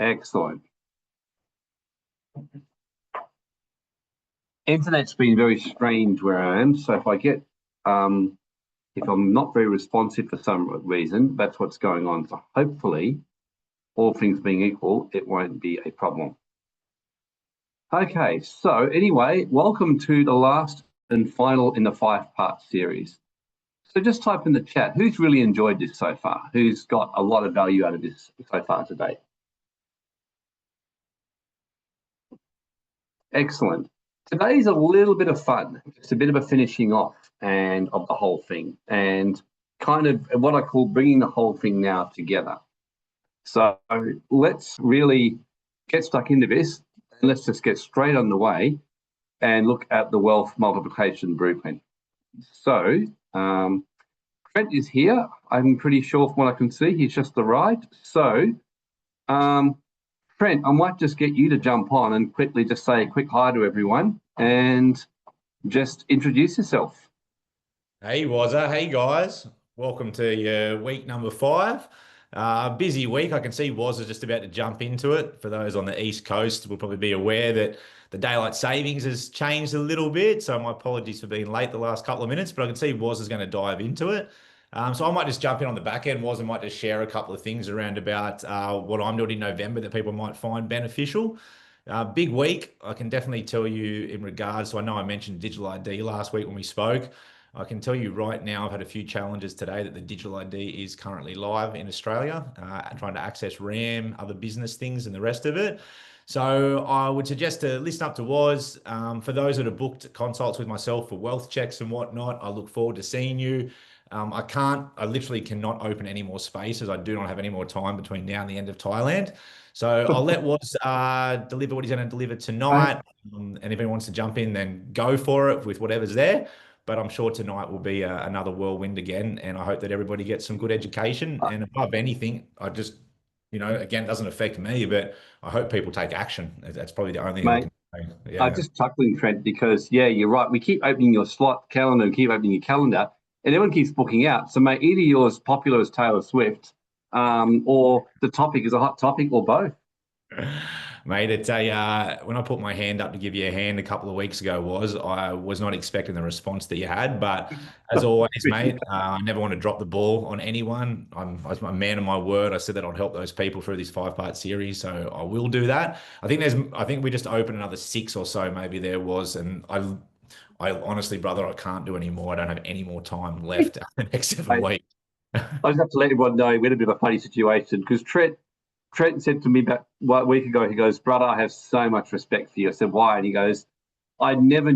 Excellent. Internet's been very strange where I am, so if I'm not very responsive for some reason, that's what's going on. So hopefully, all things being equal, it won't be a problem. Okay, so anyway, welcome to the last and final in the 5-part series. So just type in the chat, who's really enjoyed this so far? Who's got a lot of value out of this so far today? Excellent. Today's a little bit of fun. It's a bit of a finishing off and of the whole thing, and kind of what I call bringing the whole thing now together. So let's really get stuck into this, and let's just get straight on the way and look at the wealth multiplication blueprint. So Trent is here. I'm pretty sure from what I can see, he's just arrived. So Trent, I might just get you to jump on and quickly just say a quick hi to everyone and just introduce yourself. Hey, Wazza. Hey, guys. Welcome to your week number 5. Busy week. I can see Wazza just about to jump into it. For those on the East Coast, will probably be aware that the daylight savings has changed a little bit. So my apologies for being late the last couple of minutes, but I can see Wazza's going to dive into it. So I might just jump in on the back end. Wazza might just share a couple of things around about what I'm doing in November that people might find beneficial. Big week. I can definitely tell you in regards to, I know I mentioned digital ID last week when we spoke. I can tell you right now, I've had a few challenges today that the digital ID is currently live in Australia, trying to access RAM, other business things and the rest of it. So I would suggest to listen up to Woz. For those that have booked consults with myself for wealth checks and whatnot, I look forward to seeing you. I literally cannot open any more spaces. I do not have any more time between now and the end of Thailand. So I'll let Woz deliver what he's going to deliver tonight. And if anyone wants to jump in, then go for it with whatever's there. But I'm sure tonight will be another whirlwind again. And I hope that everybody gets some good education. And above anything, I just, again, it doesn't affect me, but I hope people take action. That's probably the only thing I can say. Yeah. I'm just chuckling, Trent, because, yeah, you're right. We keep opening your slot calendar and keep opening your calendar, and everyone keeps booking out. So, mate, either you're as popular as Taylor Swift or the topic is a hot topic or both. Mate, it's when I put my hand up to give you a hand a couple of weeks ago, I was not expecting the response that you had, but as always, mate, I never want to drop the ball on anyone. I'm a man of my word. I said that I'd help those people through this 5-part series, so I will do that. I think we just opened another 6 or so, maybe there was, and I honestly, brother, I can't do any more. I don't have any more time left the next 7 weeks. I just have to let everyone know we're in a bit of a funny situation because Trent said to me about a week ago, he goes, brother, I have so much respect for you. I said, why? And he goes, I never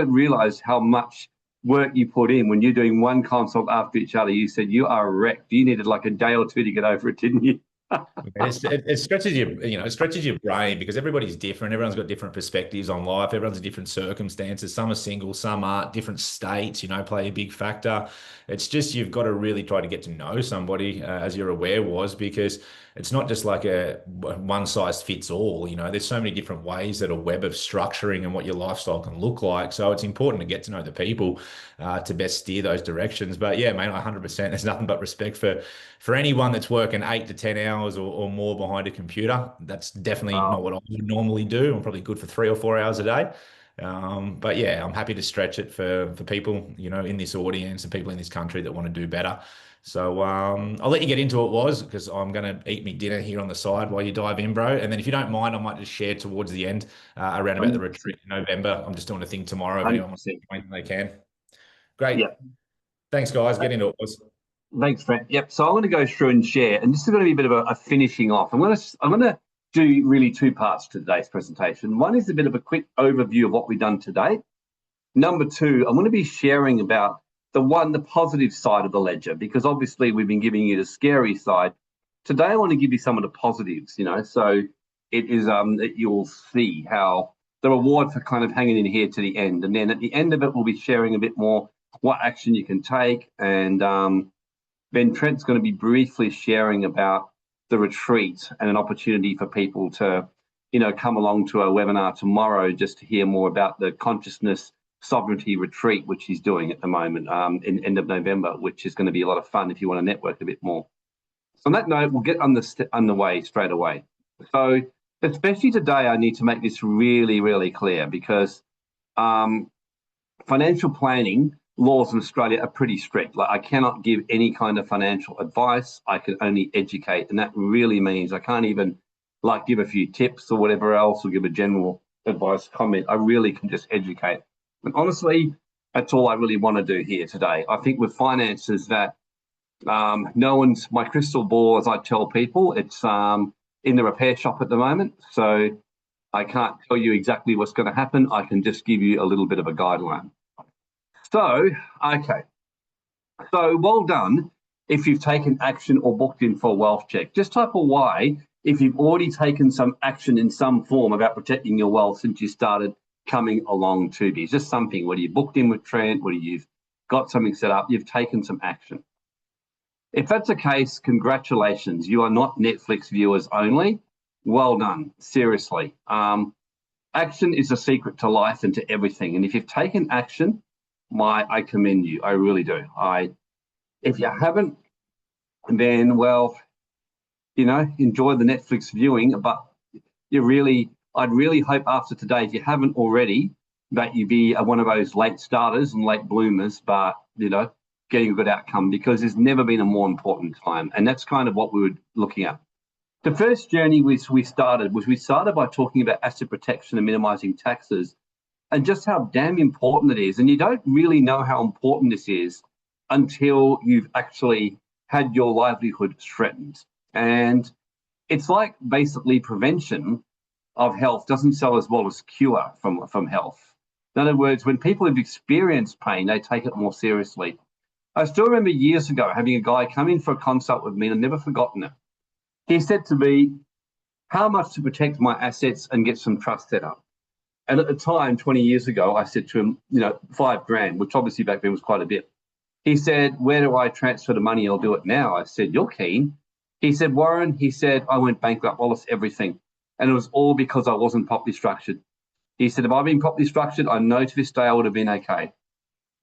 realized how much work you put in when you're doing one consult after each other. You said you are wrecked. You needed like a day or two to get over it, didn't you? It stretches it stretches your brain because everybody's different. Everyone's got different perspectives on life. Everyone's in different circumstances. Some are single, some aren't. Different states, play a big factor. It's just you've got to really try to get to know somebody, as you're aware, because it's not just like a one size fits all. There's so many different ways that a web of structuring and what your lifestyle can look like. So it's important to get to know the people to best steer those directions. But yeah, mate, 100%. There's nothing but respect for anyone that's working 8 to 10 hours or more behind a computer. That's definitely not what I would normally do. I'm probably good for 3 or 4 hours a day. But yeah, I'm happy to stretch it for people, in this audience and people in this country that want to do better. So I'll let you get into it, because I'm going to eat me dinner here on the side while you dive in, bro. And then if you don't mind, I might just share towards the end around about the retreat in November. I'm just doing a thing tomorrow. If anyone wants to join, they can. Great. Yeah. Thanks, guys. Get into it, Woz. Thanks, Trent. Yep. So I'm going to go through and share, and this is going to be a bit of a finishing off. I'm going to do really 2 parts to today's presentation. One is a bit of a quick overview of what we've done today. Number 2, I'm going to be sharing about the positive side of the ledger, because obviously we've been giving you the scary side. Today, I want to give you some of the positives, so it is that you'll see how the reward for kind of hanging in here to the end. And then at the end of it, we'll be sharing a bit more what action you can take. And then Trent's going to be briefly sharing about the retreat and an opportunity for people to, come along to a webinar tomorrow just to hear more about the consciousness sovereignty retreat, which he's doing at the moment in end of November, which is going to be a lot of fun if you want to network a bit more. So on that note, we'll get underway straight away. So especially today, I need to make this really, really clear because financial planning laws in Australia are pretty strict. Like I cannot give any kind of financial advice. I can only educate. And that really means I can't even like give a few tips or whatever else or give a general advice comment. I really can just educate. And honestly, that's all I really want to do here today. I think with finances that no one's, my crystal ball, as I tell people, it's in the repair shop at the moment. So I can't tell you exactly what's going to happen. I can just give you a little bit of a guideline. So, okay. So well done if you've taken action or booked in for a wealth check. Just type a Y if you've already taken some action in some form about protecting your wealth since you started coming along to me. Just something, whether you booked in with Trent, whether you've got something set up, you've taken some action. If that's the case, congratulations. You are not Netflix viewers only. Well done, seriously. Action is the secret to life and to everything. And if you've taken action, I commend you. I really do. If you haven't, then, well, you know, enjoy the Netflix viewing. But I'd really hope after today, if you haven't already, that you be one of those late starters and late bloomers, but, you know, getting a good outcome, because there's never been a more important time. And that's kind of what we were looking at. The first journey we started by talking about asset protection and minimizing taxes and just how damn important it is. And you don't really know how important this is until you've actually had your livelihood threatened. And it's like basically prevention of health doesn't sell as well as cure from health. In other words, when people have experienced pain, they take it more seriously. I still remember years ago having a guy come in for a consult with me, and I've never forgotten it. He said to me, how much to protect my assets and get some trust set up? And at the time, 20 years ago, I said to him, you know, $5,000, which obviously back then was quite a bit. He said, where do I transfer the money? I'll do it now. I said, you're keen. He said, Warren, he said, I went bankrupt, I lost everything. And it was all because I wasn't properly structured. He said, if I'd been properly structured, I know to this day I would have been okay.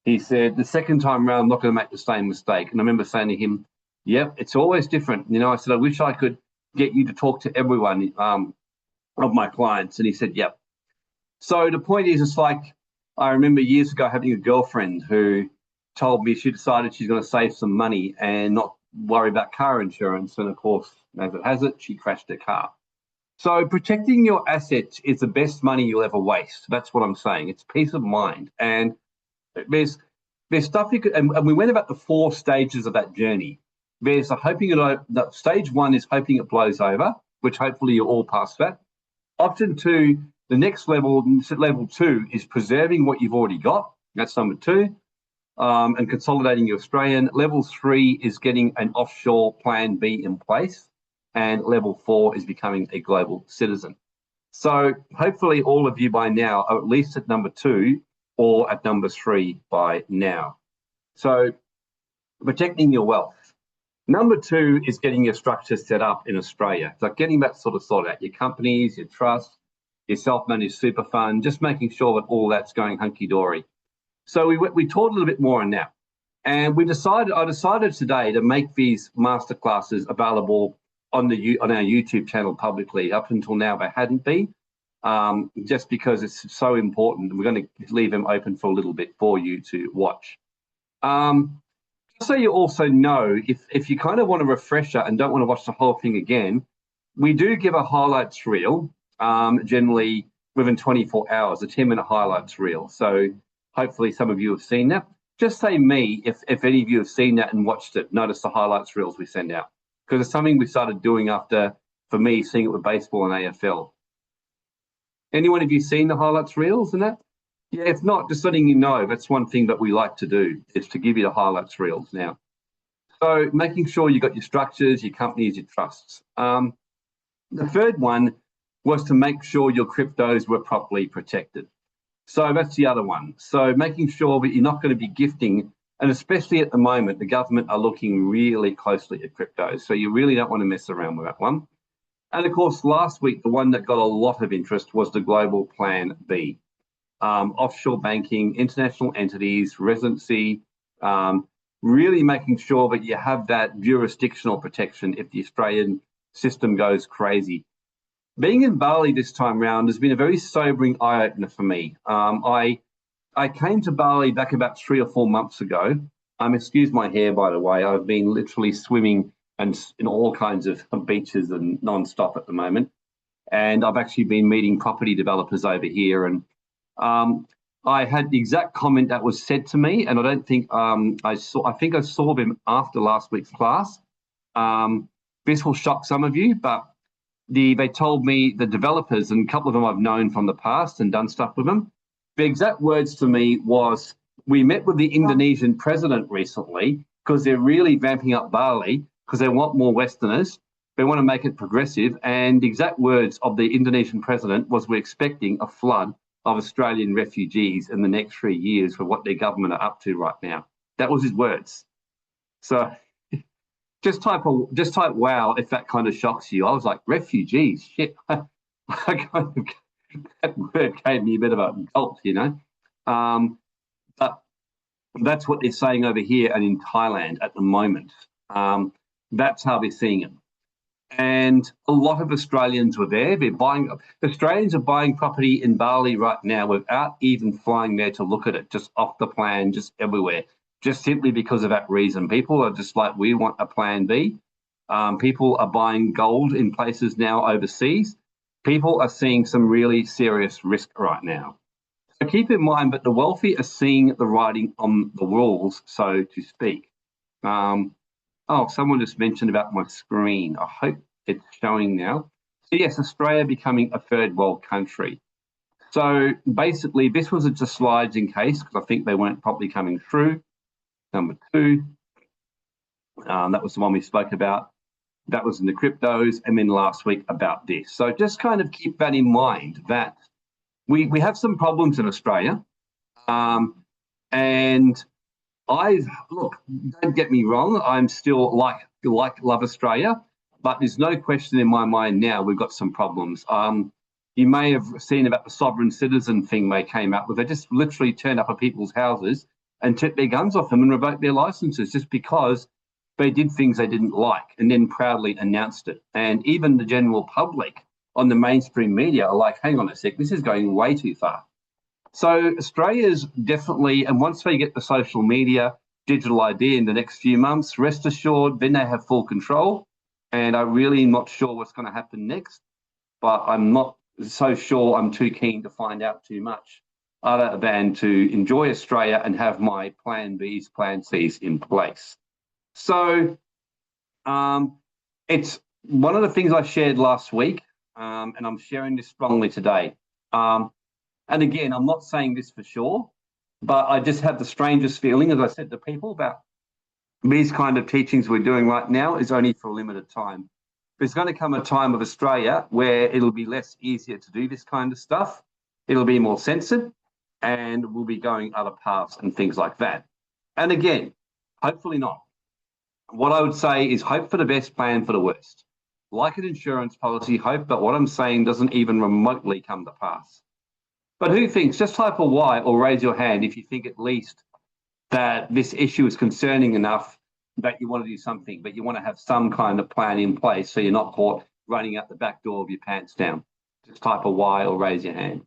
He said, the second time around, I'm not going to make the same mistake. And I remember saying to him, yep, it's always different. You know, I said, I wish I could get you to talk to everyone of my clients. And he said, yep. So the point is, it's like, I remember years ago having a girlfriend who told me she decided she's going to save some money and not worry about car insurance. And of course, as it has it, she crashed her car. So protecting your assets is the best money you'll ever waste. That's what I'm saying. It's peace of mind. And there's stuff you could, and we went about the 4 stages of that journey. There's that stage 1 is hoping it blows over, which hopefully you're all past that. Option 2, the next level 2 is preserving what you've already got. That's number 2, and consolidating your Australian. Level 3 is getting an offshore plan B in place. And level 4 is becoming a global citizen. So hopefully all of you by now are at least at number 2 or at number 3 by now. So protecting your wealth. Number 2 is getting your structure set up in Australia. So getting that sort of sorted out, your companies, your trust, your self-managed super fund, just making sure that all that's going hunky-dory. So we talked a little bit more on that. And I decided today to make these masterclasses available on our YouTube channel publicly. Up until now, they hadn't been, just because it's so important. We're going to leave them open for a little bit for you to watch. Just so you also know, if you kind of want a refresher and don't want to watch the whole thing again, we do give a highlights reel, generally within 24 hours, a 10-minute highlights reel. So hopefully some of you have seen that. Just say me if any of you have seen that and watched it. Notice the highlights reels we send out, because it's something we started doing after, for me, seeing it with baseball and AFL. Anyone of you seen the highlights reels and that? Yeah, if not, just letting you know, that's one thing that we like to do, is to give you the highlights reels now. So making sure you got your structures, your companies, your trusts. The third one was to make sure your cryptos were properly protected. So that's the other one. So making sure that you're not going to be gifting, and especially at the moment, the government are looking really closely at cryptos. So you really don't want to mess around with that one. And of course, last week, the one that got a lot of interest was the global plan B. Offshore banking, international entities, residency, really making sure that you have that jurisdictional protection if the Australian system goes crazy. Being in Bali this time round has been a very sobering eye-opener for me. I came to Bali back about 3 or 4 months ago. Excuse my hair, by the way. I've been literally swimming and in all kinds of beaches and non-stop at the moment. And I've actually been meeting property developers over here. And I had the exact comment that was said to me, and I don't think I think I saw them after last week's class. This will shock some of you, but they told me, the developers, and a couple of them I've known from the past and done stuff with them, the exact words to me was, we met with the Indonesian president recently because they're really vamping up Bali because they want more Westerners. They want to make it progressive. And the exact words of the Indonesian president was, we're expecting a flood of Australian refugees in the next 3 years for what their government are up to right now. That was his words. So just type wow if that kind of shocks you. I was like, refugees, shit. That word gave me a bit of a gulp, you know. But that's what they're saying over here and in Thailand at the moment. That's how they're seeing it. And a lot of Australians were there. Australians are buying property in Bali right now without even flying there to look at it, just off the plan, just everywhere, just simply because of that reason. People are just like, we want a plan B. People are buying gold in places now overseas. People are seeing some really serious risk right now. So keep in mind that the wealthy are seeing the writing on the walls, so to speak. Oh, someone just mentioned about my screen. I hope it's showing now. So yes, Australia becoming a third world country. So basically, this was just slides in case, because I think they weren't properly coming through. Number 2, that was the one we spoke about. That was in the cryptos, and then last week about this. So just kind of keep that in mind, that we have some problems in Australia. And look, don't get me wrong, I'm still love Australia, but there's no question in my mind now we've got some problems. You may have seen about the sovereign citizen thing they came out with. They just literally turned up at people's houses and took their guns off them and revoked their licenses just because they did things they didn't like, and then proudly announced it. And even the general public on the mainstream media are like, hang on a sec, this is going way too far. So Australia's definitely, and once they get the social media, digital ID in the next few months, rest assured, then they have full control. And I'm really not sure what's going to happen next, but I'm not so sure I'm too keen to find out too much, other than to enjoy Australia and have my plan Bs, plan Cs in place. So it's one of the things I shared last week, and I'm sharing this strongly today. And again, I'm not saying this for sure, but I just have the strangest feeling, as I said to people, about these kind of teachings we're doing right now is only for a limited time. There's going to come a time of Australia where it'll be less easier to do this kind of stuff. It'll be more censored, and we'll be going other paths and things like that. And again, hopefully not. What I would say is hope for the best, plan for the worst. Like an insurance policy, hope, but what I'm saying doesn't even remotely come to pass. But who thinks, just type a Y or raise your hand if you think at least that this issue is concerning enough that you want to do something, but you want to have some kind of plan in place so you're not caught running out the back door of your pants down. Just type a Y or raise your hand.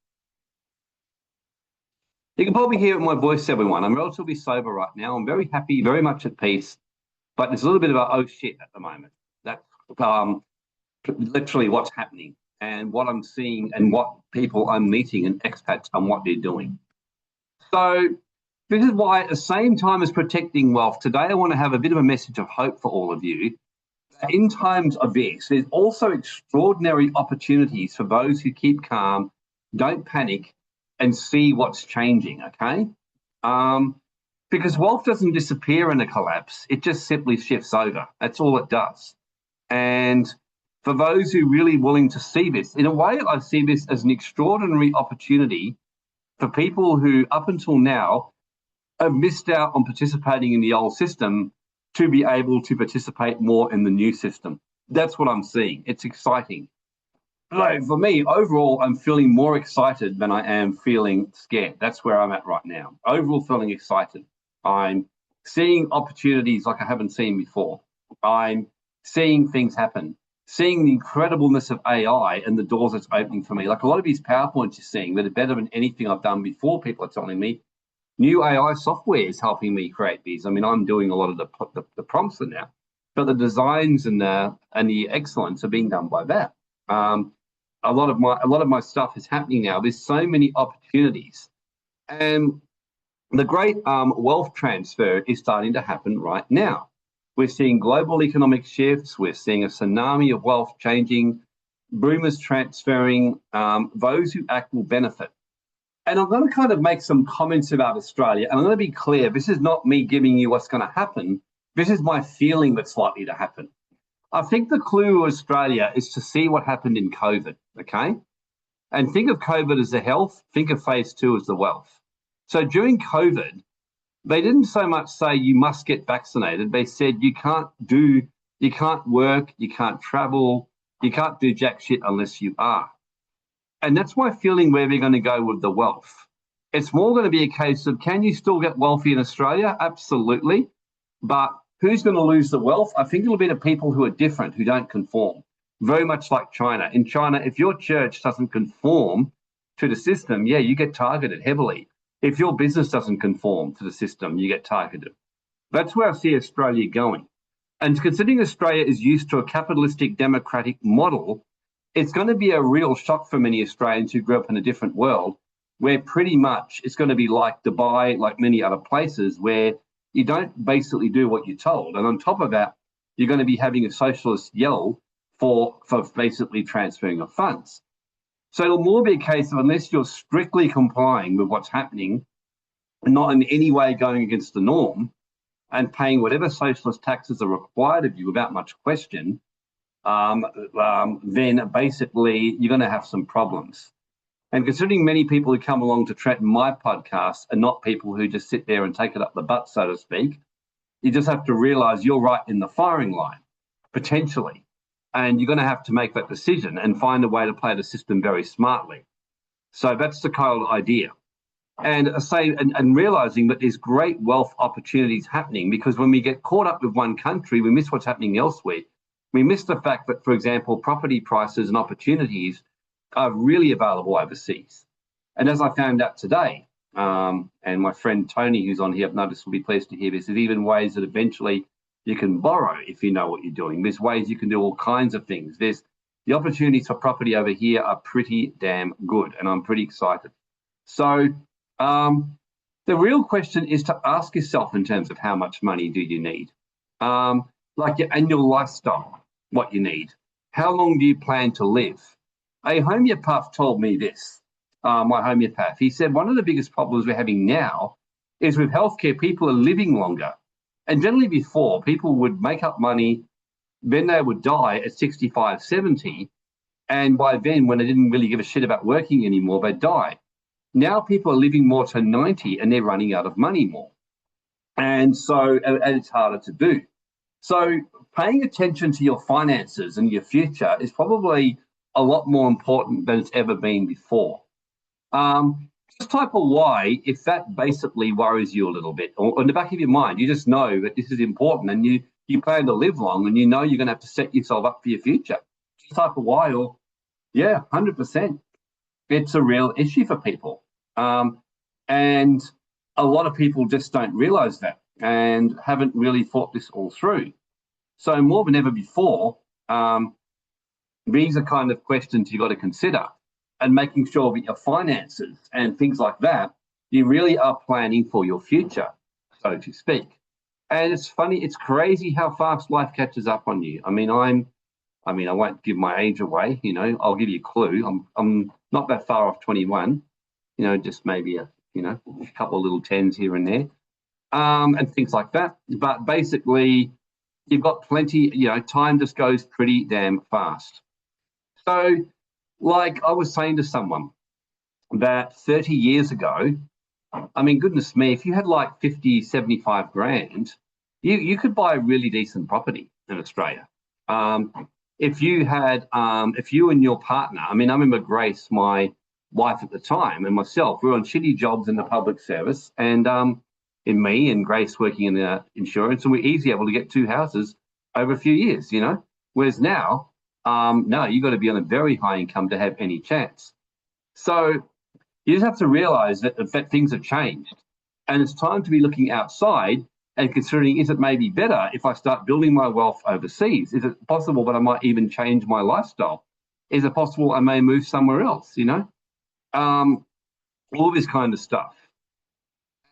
You can probably hear it in my voice, everyone. I'm relatively sober right now. I'm very happy, very much at peace, but there's a little bit of a oh shit at the moment. That's literally what's happening and what I'm seeing and what people I'm meeting and expats and what they're doing. So this is why at the same time as protecting wealth, today I want to have a bit of a message of hope for all of you. In times of this, there's also extraordinary opportunities for those who keep calm, don't panic, and see what's changing, okay? Because wealth doesn't disappear in a collapse. It just simply shifts over. That's all it does. And for those who are really willing to see this, in a way, I see this as an extraordinary opportunity for people who up until now have missed out on participating in the old system to be able to participate more in the new system. That's what I'm seeing. It's exciting. So for me, overall, I'm feeling more excited than I am feeling scared. That's where I'm at right now. Overall feeling excited. I'm seeing opportunities like I haven't seen before. I'm seeing things happen, seeing the incredibleness of AI and the doors it's opening for me. Like a lot of these PowerPoints you're seeing that are better than anything I've done before, people are telling me. New AI software is helping me create these. I mean, I'm doing a lot of the prompts in now, but the designs and the excellence are being done by that. A lot of my stuff is happening now. There's so many opportunities, and the great wealth transfer is starting to happen right now. We're seeing global economic shifts. We're seeing a tsunami of wealth changing, boomers transferring. Those who act will benefit. And I'm going to kind of make some comments about Australia. And I'm going to be clear, this is not me giving you what's going to happen. This is my feeling that's likely to happen. I think the clue of Australia is to see what happened in COVID, okay? And think of COVID as the health, think of phase 2 as the wealth. So during COVID, they didn't so much say you must get vaccinated. They said you can't work, you can't travel, you can't do jack shit unless you are. And that's my feeling where we're going to go with the wealth. It's more going to be a case of, can you still get wealthy in Australia? Absolutely. But who's going to lose the wealth? I think it'll be the people who are different, who don't conform. Very much like China. In China, if your church doesn't conform to the system, yeah, you get targeted heavily. If your business doesn't conform to the system, you get targeted. That's where I see Australia going. And considering Australia is used to a capitalistic democratic model, it's going to be a real shock for many Australians who grew up in a different world, where pretty much it's going to be like Dubai, like many other places, where you don't basically do what you're told. And on top of that, you're going to be having a socialist yell for basically transferring of funds. So it'll more be a case of, unless you're strictly complying with what's happening, and not in any way going against the norm, and paying whatever socialist taxes are required of you without much question, then basically you're going to have some problems. And considering many people who come along to Trent and my podcast are not people who just sit there and take it up the butt, so to speak, you just have to realise you're right in the firing line, potentially. And you're going to have to make that decision and find a way to play the system very smartly. So that's the kind of idea. And realising that there's great wealth opportunities happening, because when we get caught up with one country, we miss what's happening elsewhere. We miss the fact that, for example, property prices and opportunities are really available overseas. And as I found out today, and my friend Tony, who's on here, I've noticed, will be pleased to hear this, there's even ways that eventually you can borrow if you know what you're doing. There's ways you can do all kinds of things. There's the opportunities for property over here are pretty damn good, and I'm pretty excited. So the real question is to ask yourself in terms of how much money do you need? Like your annual lifestyle, what you need. How long do you plan to live? A homeopath told me this, my homeopath. He said one of the biggest problems we're having now is with healthcare, people are living longer. And generally before, people would make up money, then they would die at 65, 70. And by then, when they didn't really give a shit about working anymore, they'd die. Now people are living more to 90 and they're running out of money more. And so, and it's harder to do. So paying attention to your finances and your future is probably a lot more important than it's ever been before. Just type a Y if that basically worries you a little bit, or in the back of your mind, you just know that this is important and you plan to live long and you know you're going to have to set yourself up for your future. Just type a Y, or yeah, 100%. It's a real issue for people. And a lot of people just don't realize that and haven't really thought this all through. So more than ever before, these are kind of questions you've got to consider, and making sure that your finances and things like that, you really are planning for your future, so to speak. And it's funny, it's crazy how fast life catches up on you. I mean, I won't give my age away, you know, I'll give you a clue. I'm not that far off 21, you know, just maybe a couple of little tens here and there, and things like that. But basically, you've got plenty, you know, time just goes pretty damn fast. So, like I was saying to someone that 30 years ago, I mean, goodness me, if you had like 50, 75 grand, you could buy a really decent property in Australia. If you and your partner, I mean, I remember Grace, my wife at the time, and myself, we were on shitty jobs in the public service, and in me and Grace working in insurance, and we're easily able to get 2 houses over a few years, you know. Whereas now, no, you've got to be on a very high income to have any chance. So you just have to realise that things have changed, and it's time to be looking outside and considering, is it maybe better if I start building my wealth overseas? Is it possible that I might even change my lifestyle? Is it possible I may move somewhere else, you know? All this kind of stuff.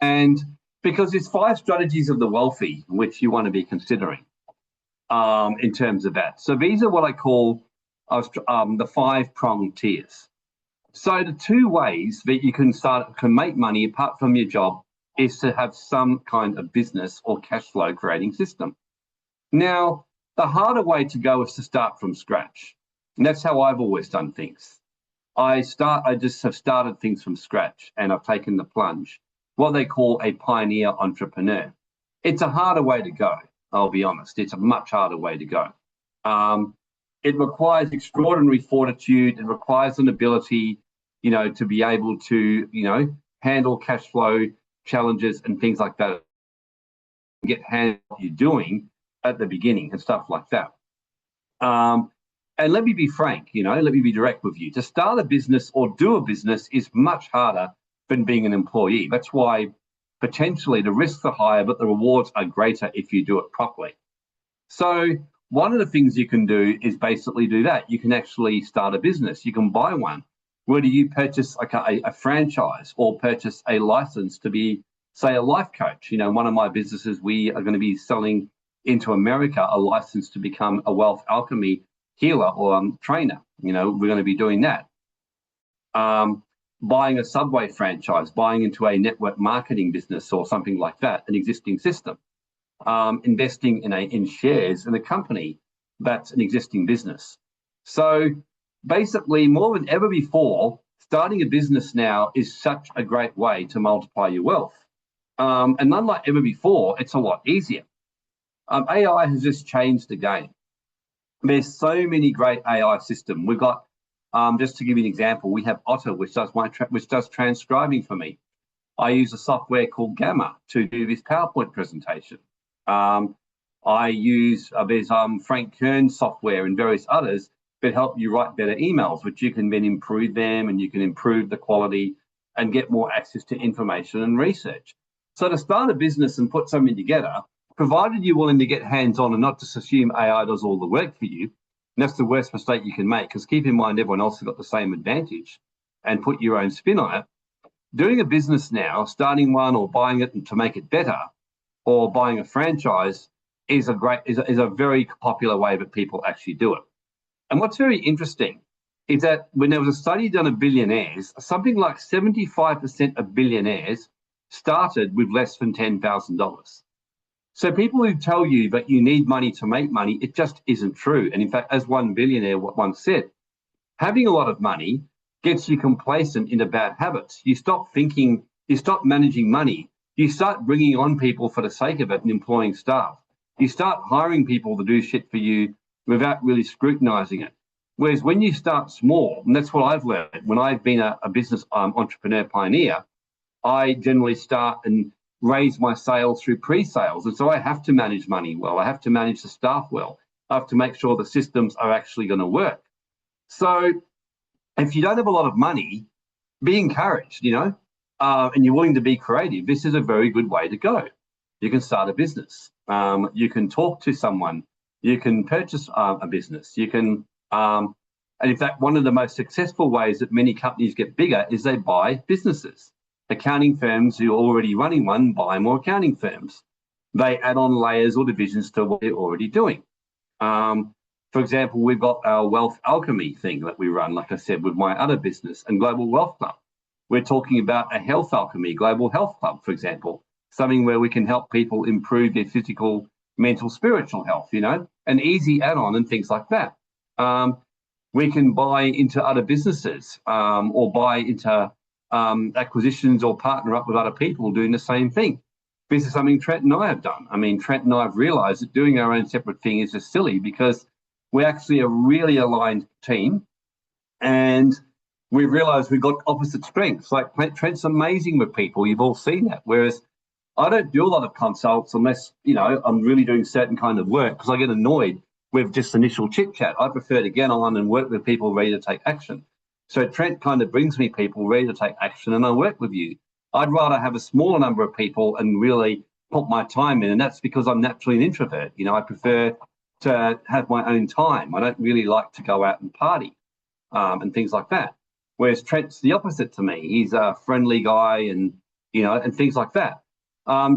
And because there's 5 strategies of the wealthy which you want to be considering in terms of that. So these are what I call the 5-pronged tiers. So the 2 ways that you can make money apart from your job is to have some kind of business or cash flow creating system. Now, the harder way to go is to start from scratch. And that's how I've always done things. I just have started things from scratch, and I've taken the plunge, what they call a pioneer entrepreneur. It's a harder way to go, I'll be honest. It's a much harder way to go. It requires extraordinary fortitude. It requires an ability, you know, to be able to, you know, handle cash flow challenges and things like that. Get hands what you're doing at the beginning and stuff like that. And let me be frank, you know, let me be direct with you. To start a business or do a business is much harder than being an employee. That's why potentially the risks are higher, but the rewards are greater if you do it properly. So one of the things you can do is basically do that. You can actually start a business. You can buy one. Whether you purchase like a franchise or purchase a license to be, say, a life coach. You know, one of my businesses, we are going to be selling into America a license to become a wealth alchemy healer or trainer. You know, we're going to be doing that. Buying a Subway franchise, buying into a network marketing business or something like that, an existing system. Investing in shares in a company that's an existing business. So basically, more than ever before, starting a business now is such a great way to multiply your wealth. And unlike ever before, it's a lot easier. AI has just changed the game. There's so many great AI systems. We've got, just to give you an example, we have Otter, which does transcribing for me. I use a software called Gamma to do this PowerPoint presentation. I use there's Frank Kern's software and various others that help you write better emails, which you can then improve them and you can improve the quality and get more access to information and research. So to start a business and put something together, provided you're willing to get hands-on and not just assume AI does all the work for you, and that's the worst mistake you can make, because keep in mind everyone else has got the same advantage, and put your own spin on it. Doing a business now, starting one or buying it to make it better, or buying a franchise is a very popular way that people actually do it. And what's very interesting is that when there was a study done of billionaires, something like 75% of billionaires started with less than $10,000. So people who tell you that you need money to make money, it just isn't true. And in fact, as one billionaire once said, having a lot of money gets you complacent into bad habits. You stop thinking, you stop managing money. You start bringing on people for the sake of it and employing staff. You start hiring people to do shit for you without really scrutinizing it. Whereas when you start small, and that's what I've learned, when I've been a business entrepreneur pioneer, I generally start and raise my sales through pre-sales. And so I have to manage money well. I have to manage the staff well. I have to make sure the systems are actually going to work. So if you don't have a lot of money, be encouraged, you know, and you're willing to be creative, this is a very good way to go. You can start a business. You can talk to someone. You can purchase a business. You can, and in fact, one of the most successful ways that many companies get bigger is they buy businesses. Accounting firms who are already running one buy more accounting firms. They add on layers or divisions to what they're already doing. For example, we've got our wealth alchemy thing that we run, like I said, with my other business and Global Wealth Club. We're talking about a health alchemy, Global Health Club, for example, something where we can help people improve their physical, mental, spiritual health, you know, an easy add-on and things like that. We can buy into other businesses or buy into acquisitions or partner up with other people doing the same thing. This is something Trent and I have done. I mean, Trent and I have realised that doing our own separate thing is just silly because we're actually a really aligned team and we've realised we've got opposite strengths. Like Trent's amazing with people. You've all seen that. Whereas I don't do a lot of consults unless, I'm really doing certain kind of work, because I get annoyed with just initial chit chat. I prefer to get on and work with people ready to take action. So Trent kind of brings me people ready to take action, and I work with you. I'd rather have a smaller number of people and really put my time in, and that's because I'm naturally an introvert. I prefer to have my own time. I don't really like to go out and party and things like that. Whereas Trent's the opposite to me. He's a friendly guy and things like that.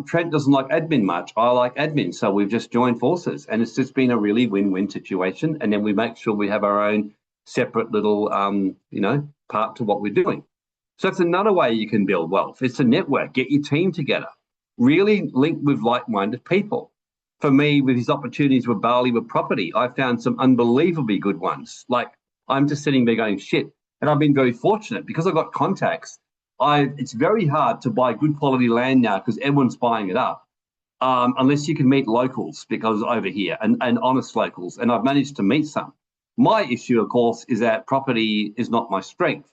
Trent doesn't like admin much. I like admin. So we've just joined forces, and it's just been a really win-win situation. And then we make sure we have our own separate little, part to what we're doing. So that's another way you can build wealth. It's a network. Get your team together. Really link with like-minded people. For me, with these opportunities with Bali with property, I found some unbelievably good ones. Like, I'm just sitting there going, shit. And I've been very fortunate because I've got contacts. It's very hard to buy good quality land now because everyone's buying it up, unless you can meet locals, because over here and honest locals. And I've managed to meet some. My issue, of course, is that property is not my strength.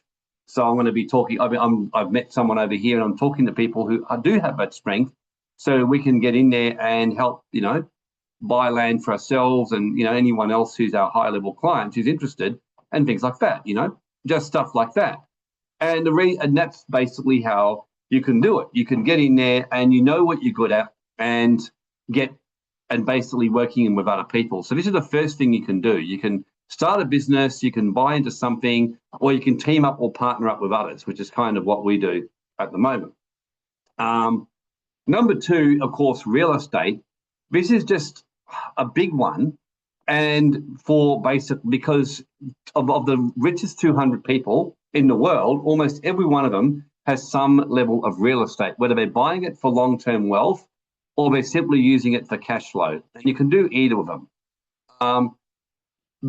So I'm going to be talking. I've met someone over here, and I'm talking to people who do have that strength, so we can get in there and help, buy land for ourselves and anyone else who's our high level client who's interested, and things like that. Just stuff like that. And and that's basically how you can do it. You can get in there and you know what you're good at and basically working in with other people. So this is the first thing you can do. You can start a business, you can buy into something, or you can team up or partner up with others, which is kind of what we do at the moment. Number two, of course, real estate. This is just a big one. And because of the richest 200 people in the world, almost every one of them has some level of real estate, whether they're buying it for long-term wealth or they're simply using it for cash flow. And you can do either of them.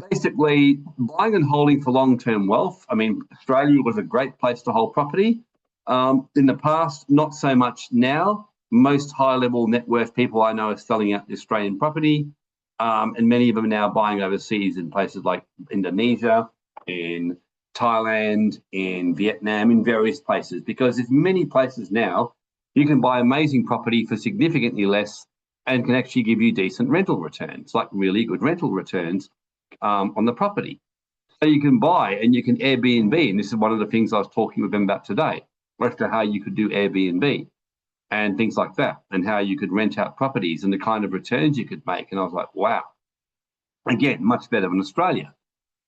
Basically, buying and holding for long-term wealth. I mean, Australia was a great place to hold property. In the past, not so much now. Most high-level net worth people I know are selling out the Australian property. And many of them are now buying overseas in places like Indonesia, in Thailand, in Vietnam, in various places, because there's many places now you can buy amazing property for significantly less and can actually give you decent rental returns, like really good rental returns on the property. So you can buy and you can Airbnb, and this is one of the things I was talking with them about today, as to how you could do Airbnb and things like that, and how you could rent out properties and the kind of returns you could make. And I was like, wow, again, much better than Australia.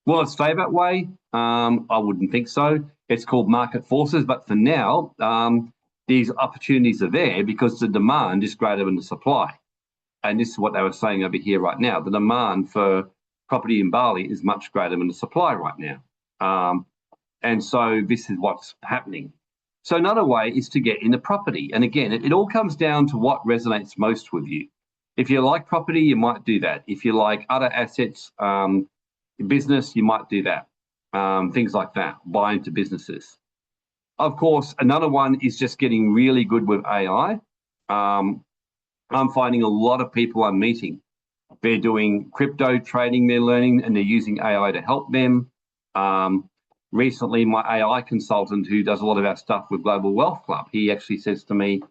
Will it stay that way? I wouldn't think so. It's called market forces, but for now, these opportunities are there because the demand is greater than the supply. And this is what they were saying over here right now. The demand for property in Bali is much greater than the supply right now. And so this is what's happening. So another way is to get into property. And again, it all comes down to what resonates most with you. If you like property, you might do that. If you like other assets, business, you might do that. Things like that, buy into businesses. Of course, another one is just getting really good with AI. I'm finding a lot of people I'm meeting. They're doing crypto trading, they're learning, and they're using AI to help them. Recently, my AI consultant who does a lot of our stuff with Global Wealth Club, he actually says to me,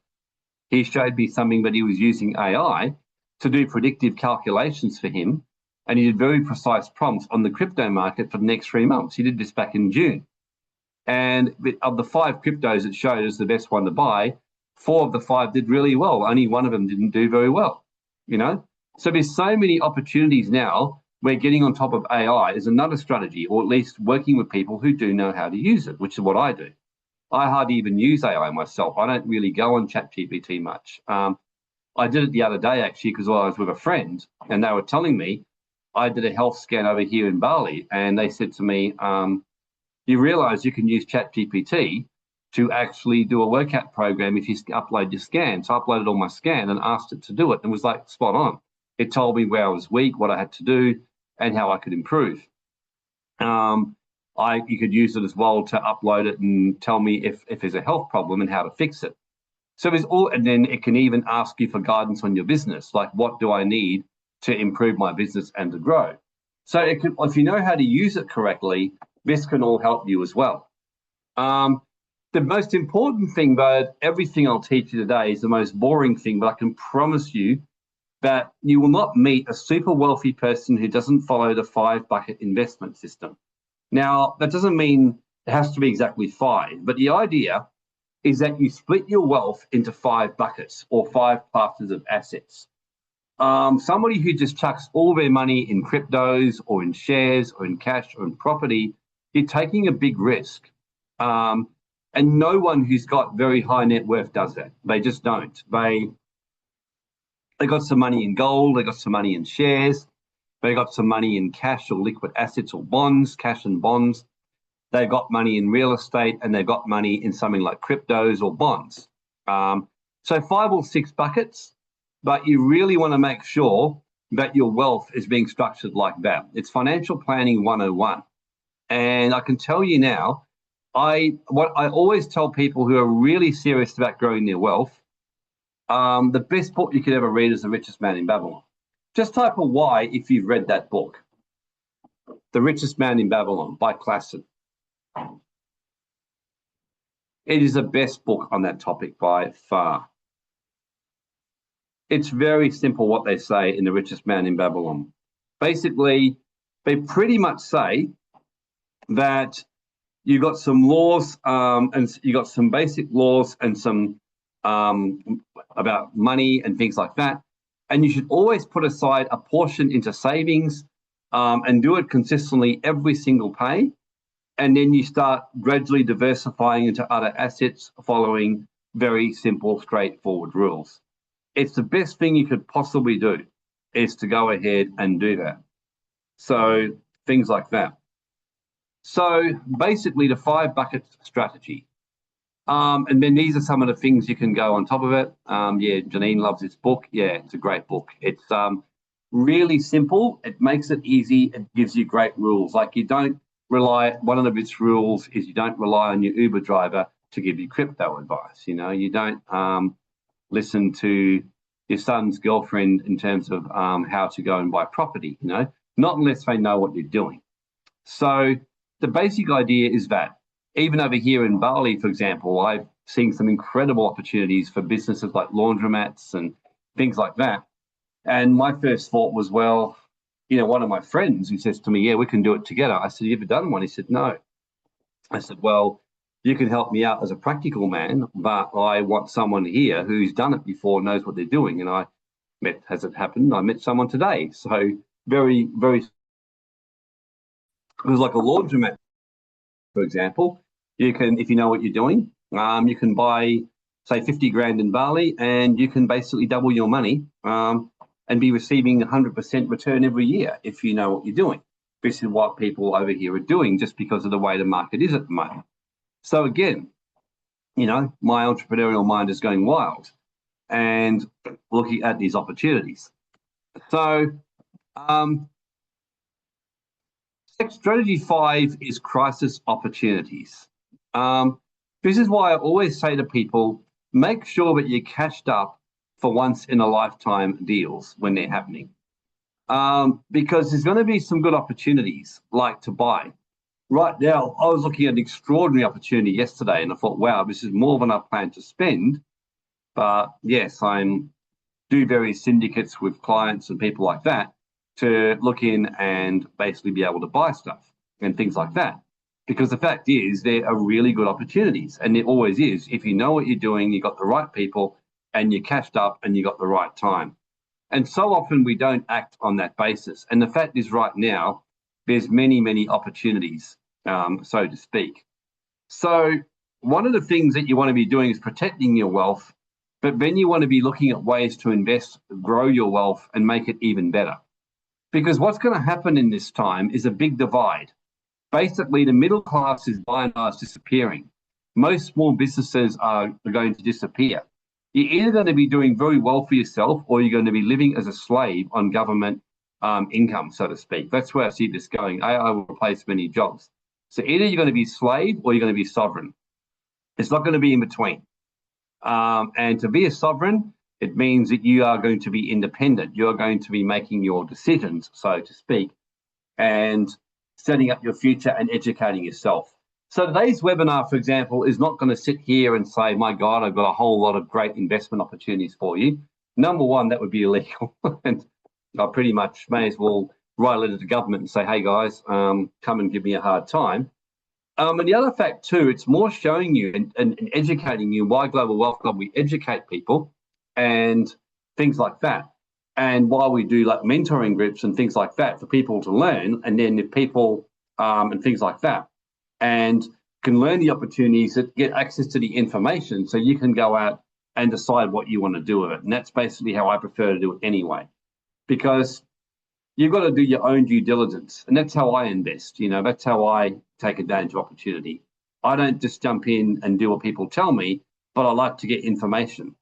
he showed me something that he was using AI to do predictive calculations for him. And he did very precise prompts on the crypto market for the next 3 months. He did this back in June. And of the 5 cryptos it showed as the best one to buy, 4 of the 5 did really well. Only one of them didn't do very well, So there's so many opportunities now where getting on top of AI is another strategy, or at least working with people who do know how to use it, which is what I do. I hardly even use AI myself. I don't really go on ChatGPT much. I did it the other day, actually, because I was with a friend and they were telling me, I did a health scan over here in Bali, and they said to me, you realize you can use ChatGPT to actually do a workout program if you upload your scan. So I uploaded all my scan and asked it to do it, and it was like spot on. It told me where I was weak, what I had to do, and how I could improve. You could use it as well to upload it and tell me if there's a health problem and how to fix it. So there's and then it can even ask you for guidance on your business, like what do I need to improve my business and to grow. So if you know how to use it correctly, this can all help you as well. The most important thing, though, everything I'll teach you today is the most boring thing, but I can promise you that you will not meet a super wealthy person who doesn't follow the 5-bucket investment system. Now, that doesn't mean it has to be exactly 5, but the idea is that you split your wealth into 5 buckets or 5 classes of assets. Somebody who just chucks all their money in cryptos or in shares or in cash or in property, you're taking a big risk. And no one who's got very high net worth does that. They just don't. They got some money in gold, they got some money in shares, they got some money in cash or liquid assets or bonds, cash and bonds. They've got money in real estate, and they've got money in something like cryptos or bonds. So 5 or 6 buckets, but you really want to make sure that your wealth is being structured like that. It's financial planning 101. And I can tell you now, what I always tell people who are really serious about growing their wealth, the best book you could ever read is The Richest Man in Babylon. Just type a Y if you've read that book. The Richest Man in Babylon by Klassen. It is the best book on that topic by far. It's very simple what they say in The Richest Man in Babylon. Basically, they pretty much say that you got some laws, and you got some basic laws and some about money and things like that. And you should always put aside a portion into savings and do it consistently every single pay. And then you start gradually diversifying into other assets following very simple, straightforward rules. It's the best thing you could possibly do, is to go ahead and do that. So things like that. So basically the 5 bucket strategy. And then these are some of the things you can go on top of it. Yeah, Janine loves this book. Yeah, it's a great book. It's really simple. It makes it easy. It gives you great rules. Like you don't rely, one of its rules is you don't rely on your Uber driver to give you crypto advice. You know, you don't listen to your son's girlfriend in terms of how to go and buy property, you know, not unless they know what you're doing. So the basic idea is that even over here in Bali, for example, I've seen some incredible opportunities for businesses like laundromats and things like that. And my first thought was, well, you know, one of my friends who says to me, yeah, we can do it together. I said, you ever done one? He said, no. I said, well, you can help me out as a practical man, but I want someone here who's done it before, knows what they're doing. And I met, as it happened, I met someone today. So very, very, it was like a laundromat, for example. You can, if you know what you're doing, you can buy, say, 50 grand in Bali, and you can basically double your money and be receiving 100% return every year if you know what you're doing. This is what people over here are doing just because of the way the market is at the moment. So again, you know, my entrepreneurial mind is going wild and looking at these opportunities. So strategy 5 is crisis opportunities. This is why I always say to people, make sure that you're cashed up for once in a lifetime deals when they're happening. Because there's going to be some good opportunities like to buy. Right now, I was looking at an extraordinary opportunity yesterday and I thought, wow, this is more than I plan to spend. But yes, I'm do various syndicates with clients and people like that to look in and basically be able to buy stuff and things like that. Because the fact is, there are really good opportunities, and there always is. If you know what you're doing, you've got the right people and you're cashed up and you got the right time. And so often we don't act on that basis. And the fact is right now, there's many, many opportunities, so to speak. So one of the things that you want to be doing is protecting your wealth, but then you want to be looking at ways to invest, grow your wealth and make it even better. Because what's going to happen in this time is a big divide. Basically, the middle class is by and large disappearing. Most small businesses are going to disappear. You're either going to be doing very well for yourself or you're going to be living as a slave on government income, so to speak. That's where I see this going. AI will replace many jobs. So either you're going to be slave or you're going to be sovereign. It's not going to be in between. And to be a sovereign, it means that you are going to be independent. You're going to be making your decisions, so to speak, and setting up your future and educating yourself. So today's webinar, for example, is not going to sit here and say, my God, I've got a whole lot of great investment opportunities for you. Number one, that would be illegal. And I pretty much may as well write a letter to government and say, hey guys, come and give me a hard time. And the other fact too, it's more showing you and educating you why Global Wealth Club, we educate people and things like that. And why we do like mentoring groups and things like that for people to learn. And then if people and things like that, and can learn the opportunities that get access to the information so you can go out and decide what you want to do with it. And that's basically how I prefer to do it anyway, because you've got to do your own due diligence. And that's how I invest. You know, that's how I take advantage of opportunity. I don't just jump in and do what people tell me, but I like to get information.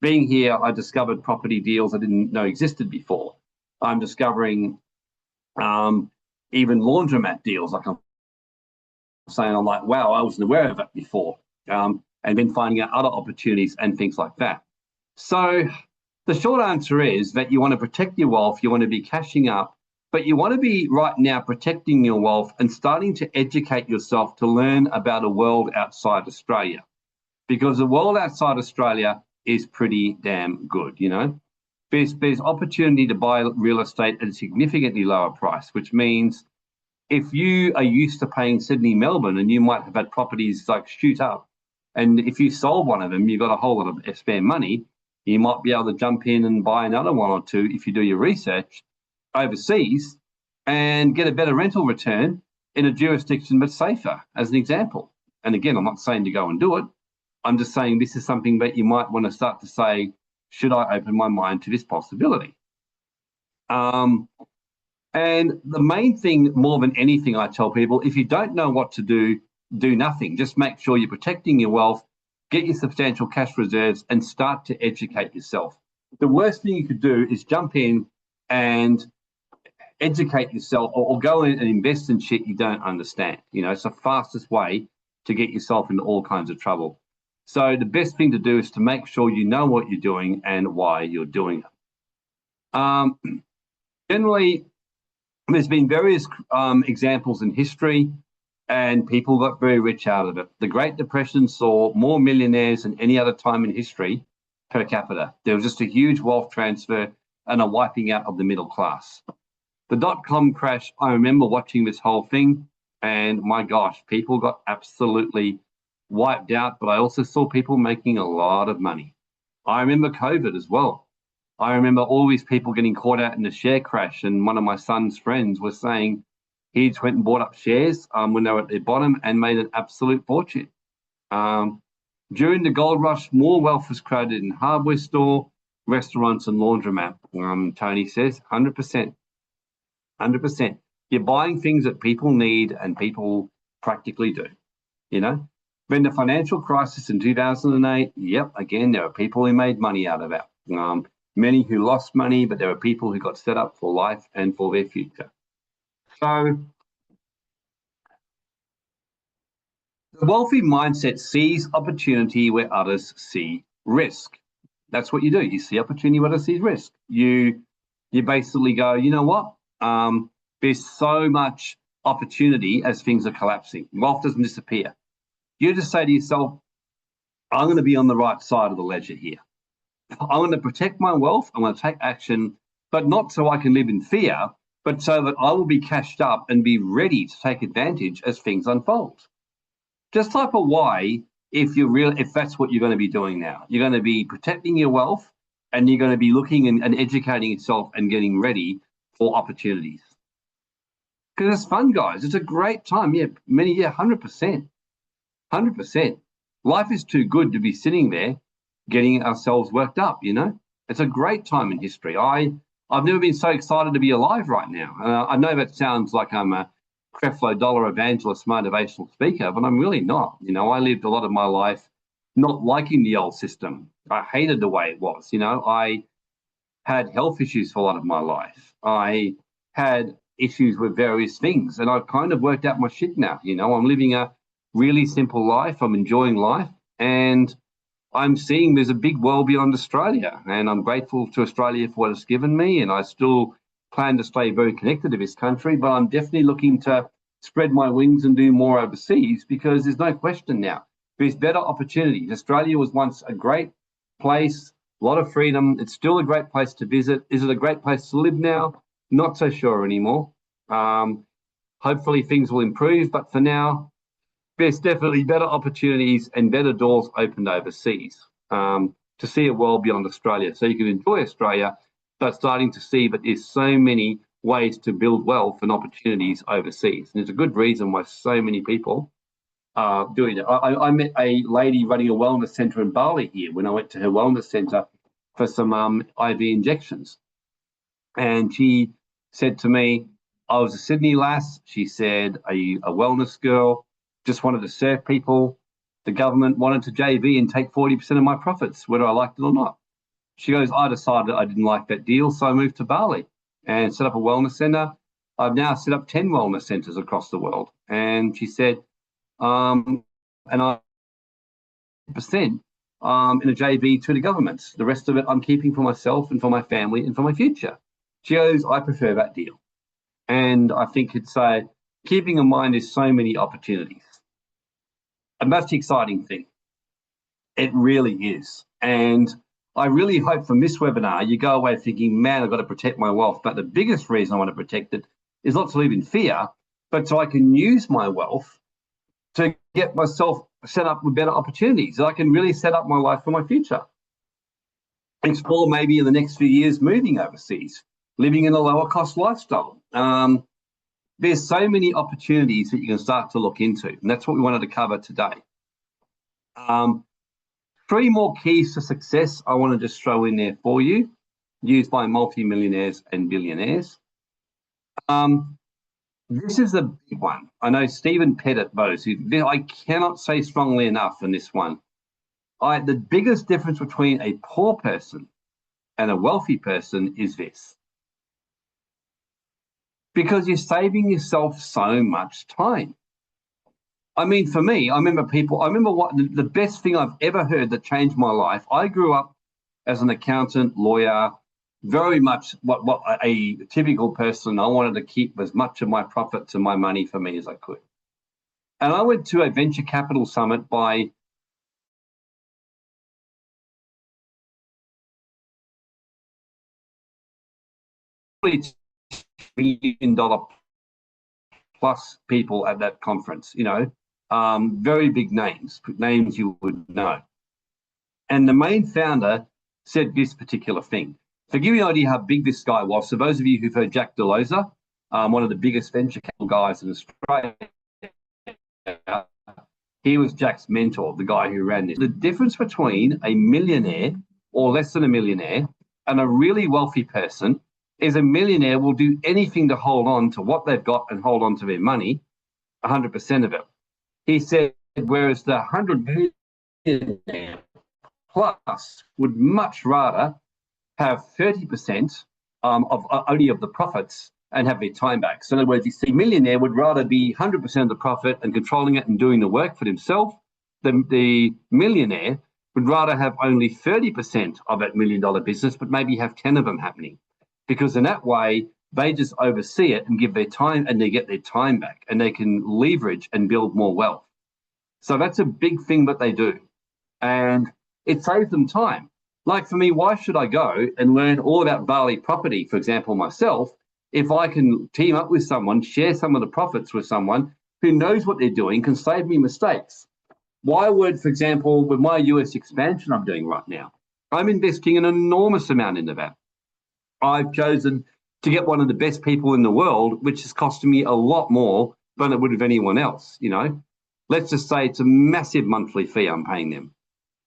Being here, I discovered property deals I didn't know existed before. I'm discovering even laundromat deals. Like I'm saying, I'm like, wow, I wasn't aware of it before. And then finding out other opportunities and things like that. So the short answer is that you want to protect your wealth, you want to be cashing up, but you want to be right now protecting your wealth and starting to educate yourself to learn about a world outside Australia. Because the world outside Australia is pretty damn good, you know. There's opportunity to buy real estate at a significantly lower price, which means if you are used to paying Sydney, Melbourne, and you might have had properties like shoot up, and if you sold one of them, you've got a whole lot of spare money, you might be able to jump in and buy another one or two if you do your research overseas and get a better rental return in a jurisdiction but safer, as an example. And again, I'm not saying to go and do it. I'm just saying this is something that you might want to start to say, should I open my mind to this possibility? And the main thing, more than anything, I tell people, if you don't know what to do, do nothing. Just make sure you're protecting your wealth, get your substantial cash reserves, and start to educate yourself. The worst thing you could do is jump in and educate yourself or go in and invest in shit you don't understand. You know, it's the fastest way to get yourself into all kinds of trouble. So the best thing to do is to make sure you know what you're doing and why you're doing it. Generally, there's been various examples in history and people got very rich out of it. The Great Depression saw more millionaires than any other time in history per capita. There was just a huge wealth transfer and a wiping out of the middle class. The dot-com crash, I remember watching this whole thing and my gosh, people got absolutely wiped out, but I also saw people making a lot of money. I remember COVID as well. I remember all these people getting caught out in the share crash, and one of my son's friends was saying he just went and bought up shares when they were at their bottom and made an absolute fortune. During the gold rush, more wealth was created in hardware store, restaurants and laundromat. Tony says 100%. 100%. You're buying things that people need and people practically do, you know? When the financial crisis in 2008, yep, again, there are people who made money out of that. Many who lost money, but there are people who got set up for life and for their future. So the wealthy mindset sees opportunity where others see risk. That's what you do. You see opportunity where others see risk. You basically go, you know what? There's so much opportunity as things are collapsing. Wealth doesn't disappear. You just say to yourself, I'm going to be on the right side of the ledger here. I want to protect my wealth. I want to take action, but not so I can live in fear, but so that I will be cashed up and be ready to take advantage as things unfold. Just type a Y if that's what you're going to be doing now. You're going to be protecting your wealth and you're going to be looking and educating yourself and getting ready for opportunities. Because it's fun, guys. It's a great time. Yeah, 100%. 100%. Life is too good to be sitting there getting ourselves worked up, you know? It's a great time in history. I've never been so excited to be alive right now. I know that sounds like I'm a Creflo Dollar evangelist, motivational speaker, but I'm really not. You know, I lived a lot of my life not liking the old system. I hated the way it was. You know, I had health issues for a lot of my life. I had issues with various things, and I've kind of worked out my shit now. You know, I'm living a really simple life. I'm enjoying life, and I'm seeing there's a big world beyond Australia, and I'm grateful to Australia for what it's given me, and I still plan to stay very connected to this country, but I'm definitely looking to spread my wings and do more overseas, because there's no question now. There's better opportunities. Australia was once a great place, a lot of freedom. It's still a great place to visit. Is it a great place to live now? Not so sure anymore. Hopefully things will improve, but for now, there's definitely better opportunities and better doors opened overseas to see a world beyond Australia. So you can enjoy Australia, but starting to see that there's so many ways to build wealth and opportunities overseas. And there's a good reason why so many people are doing it. I met a lady running a wellness centre in Bali here when I went to her wellness centre for some IV injections. And she said to me, I was a Sydney lass. She said, are you a wellness girl? Just wanted to serve people. The government wanted to JV and take 40% of my profits, whether I liked it or not. She goes, I decided I didn't like that deal, so I moved to Bali and set up a wellness centre. I've now set up 10 wellness centres across the world. And she said, and I percent in a JV to the government. The rest of it I'm keeping for myself and for my family and for my future. She goes, I prefer that deal. And I think it's keeping in mind there's so many opportunities. And that's the exciting thing. It really is. And I really hope from this webinar, you go away thinking, man, I've got to protect my wealth. But the biggest reason I want to protect it is not to live in fear, but so I can use my wealth to get myself set up with better opportunities. So I can really set up my life for my future. Explore maybe in the next few years moving overseas, living in a lower cost lifestyle. There's so many opportunities that you can start to look into, and that's what we wanted to cover today. 3 more keys to success I want to just throw in there for you, used by multimillionaires and billionaires. This is a big one. I know Stephen Pettit knows. I cannot say strongly enough in this one. The biggest difference between a poor person and a wealthy person is this. Because you're saving yourself so much time. I mean, for me, I remember what the best thing I've ever heard that changed my life. I grew up as an accountant, lawyer, very much what a typical person. I wanted to keep as much of my profits and my money for me as I could. And I went to a venture capital summit by $1 million plus people at that conference, very big names you would know. And the main founder said this particular thing. To give you an idea how big this guy was, so those of you who've heard Jack Delosa, one of the biggest venture capital guys in Australia, he was Jack's mentor, the guy who ran this. The difference between a millionaire or less than a millionaire and a really wealthy person is a millionaire will do anything to hold on to what they've got and hold on to their money, 100% of it. He said, whereas the 100 millionaire plus would much rather have 30% of only of the profits and have their time back. So in other words, you see, millionaire would rather be 100% of the profit and controlling it and doing the work for himself. The millionaire would rather have only 30% of that $1 million business, but maybe have 10 of them happening. Because in that way, they just oversee it and give their time, and they get their time back, and they can leverage and build more wealth. So that's a big thing that they do. And it saves them time. Like for me, why should I go and learn all about Bali property, for example, myself, if I can team up with someone, share some of the profits with someone who knows what they're doing, can save me mistakes? Why would, for example, with my US expansion I'm doing right now, I'm investing an enormous amount into that. I've chosen to get one of the best people in the world, which has costed me a lot more than it would have anyone else, Let's just say it's a massive monthly fee I'm paying them,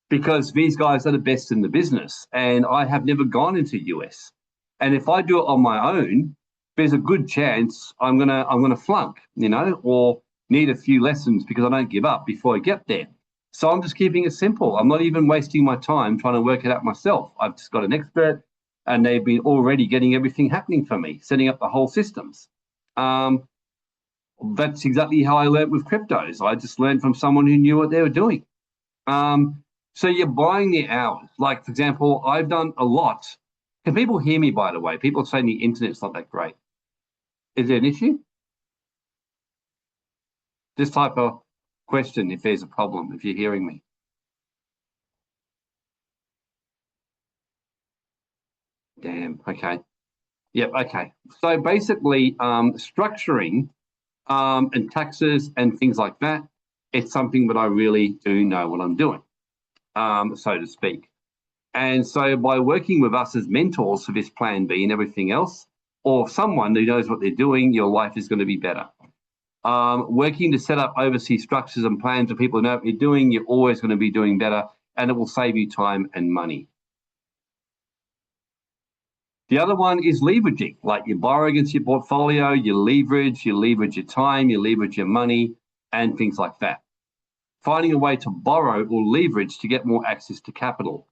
because these guys are the best in the business, and I have never gone into US. And if I do it on my own, there's a good chance I'm gonna flunk, or need a few lessons because I don't give up before I get there. So I'm just keeping it simple. I'm not even wasting my time trying to work it out myself. I've just got an expert, and they've been already getting everything happening for me, setting up the whole systems. That's exactly how I learned with cryptos. I just learned from someone who knew what they were doing. So you're buying the hours. Like, for example, I've done a lot. Can people hear me, by the way? People are saying the internet's not that great. Is there an issue? Just type a question if there's a problem, if you're hearing me. Damn, okay. Yep, okay. So basically, structuring and taxes and things like that, it's something that I really do know what I'm doing, so to speak. And so by working with us as mentors for this plan B and everything else, or someone who knows what they're doing, your life is going to be better. Working to set up overseas structures and plans for people who know what you're doing, you're always going to be doing better, and it will save you time and money. The other one is leveraging, like you borrow against your portfolio, you leverage your time, you leverage your money, and things like that. Finding a way to borrow or leverage to get more access to capital.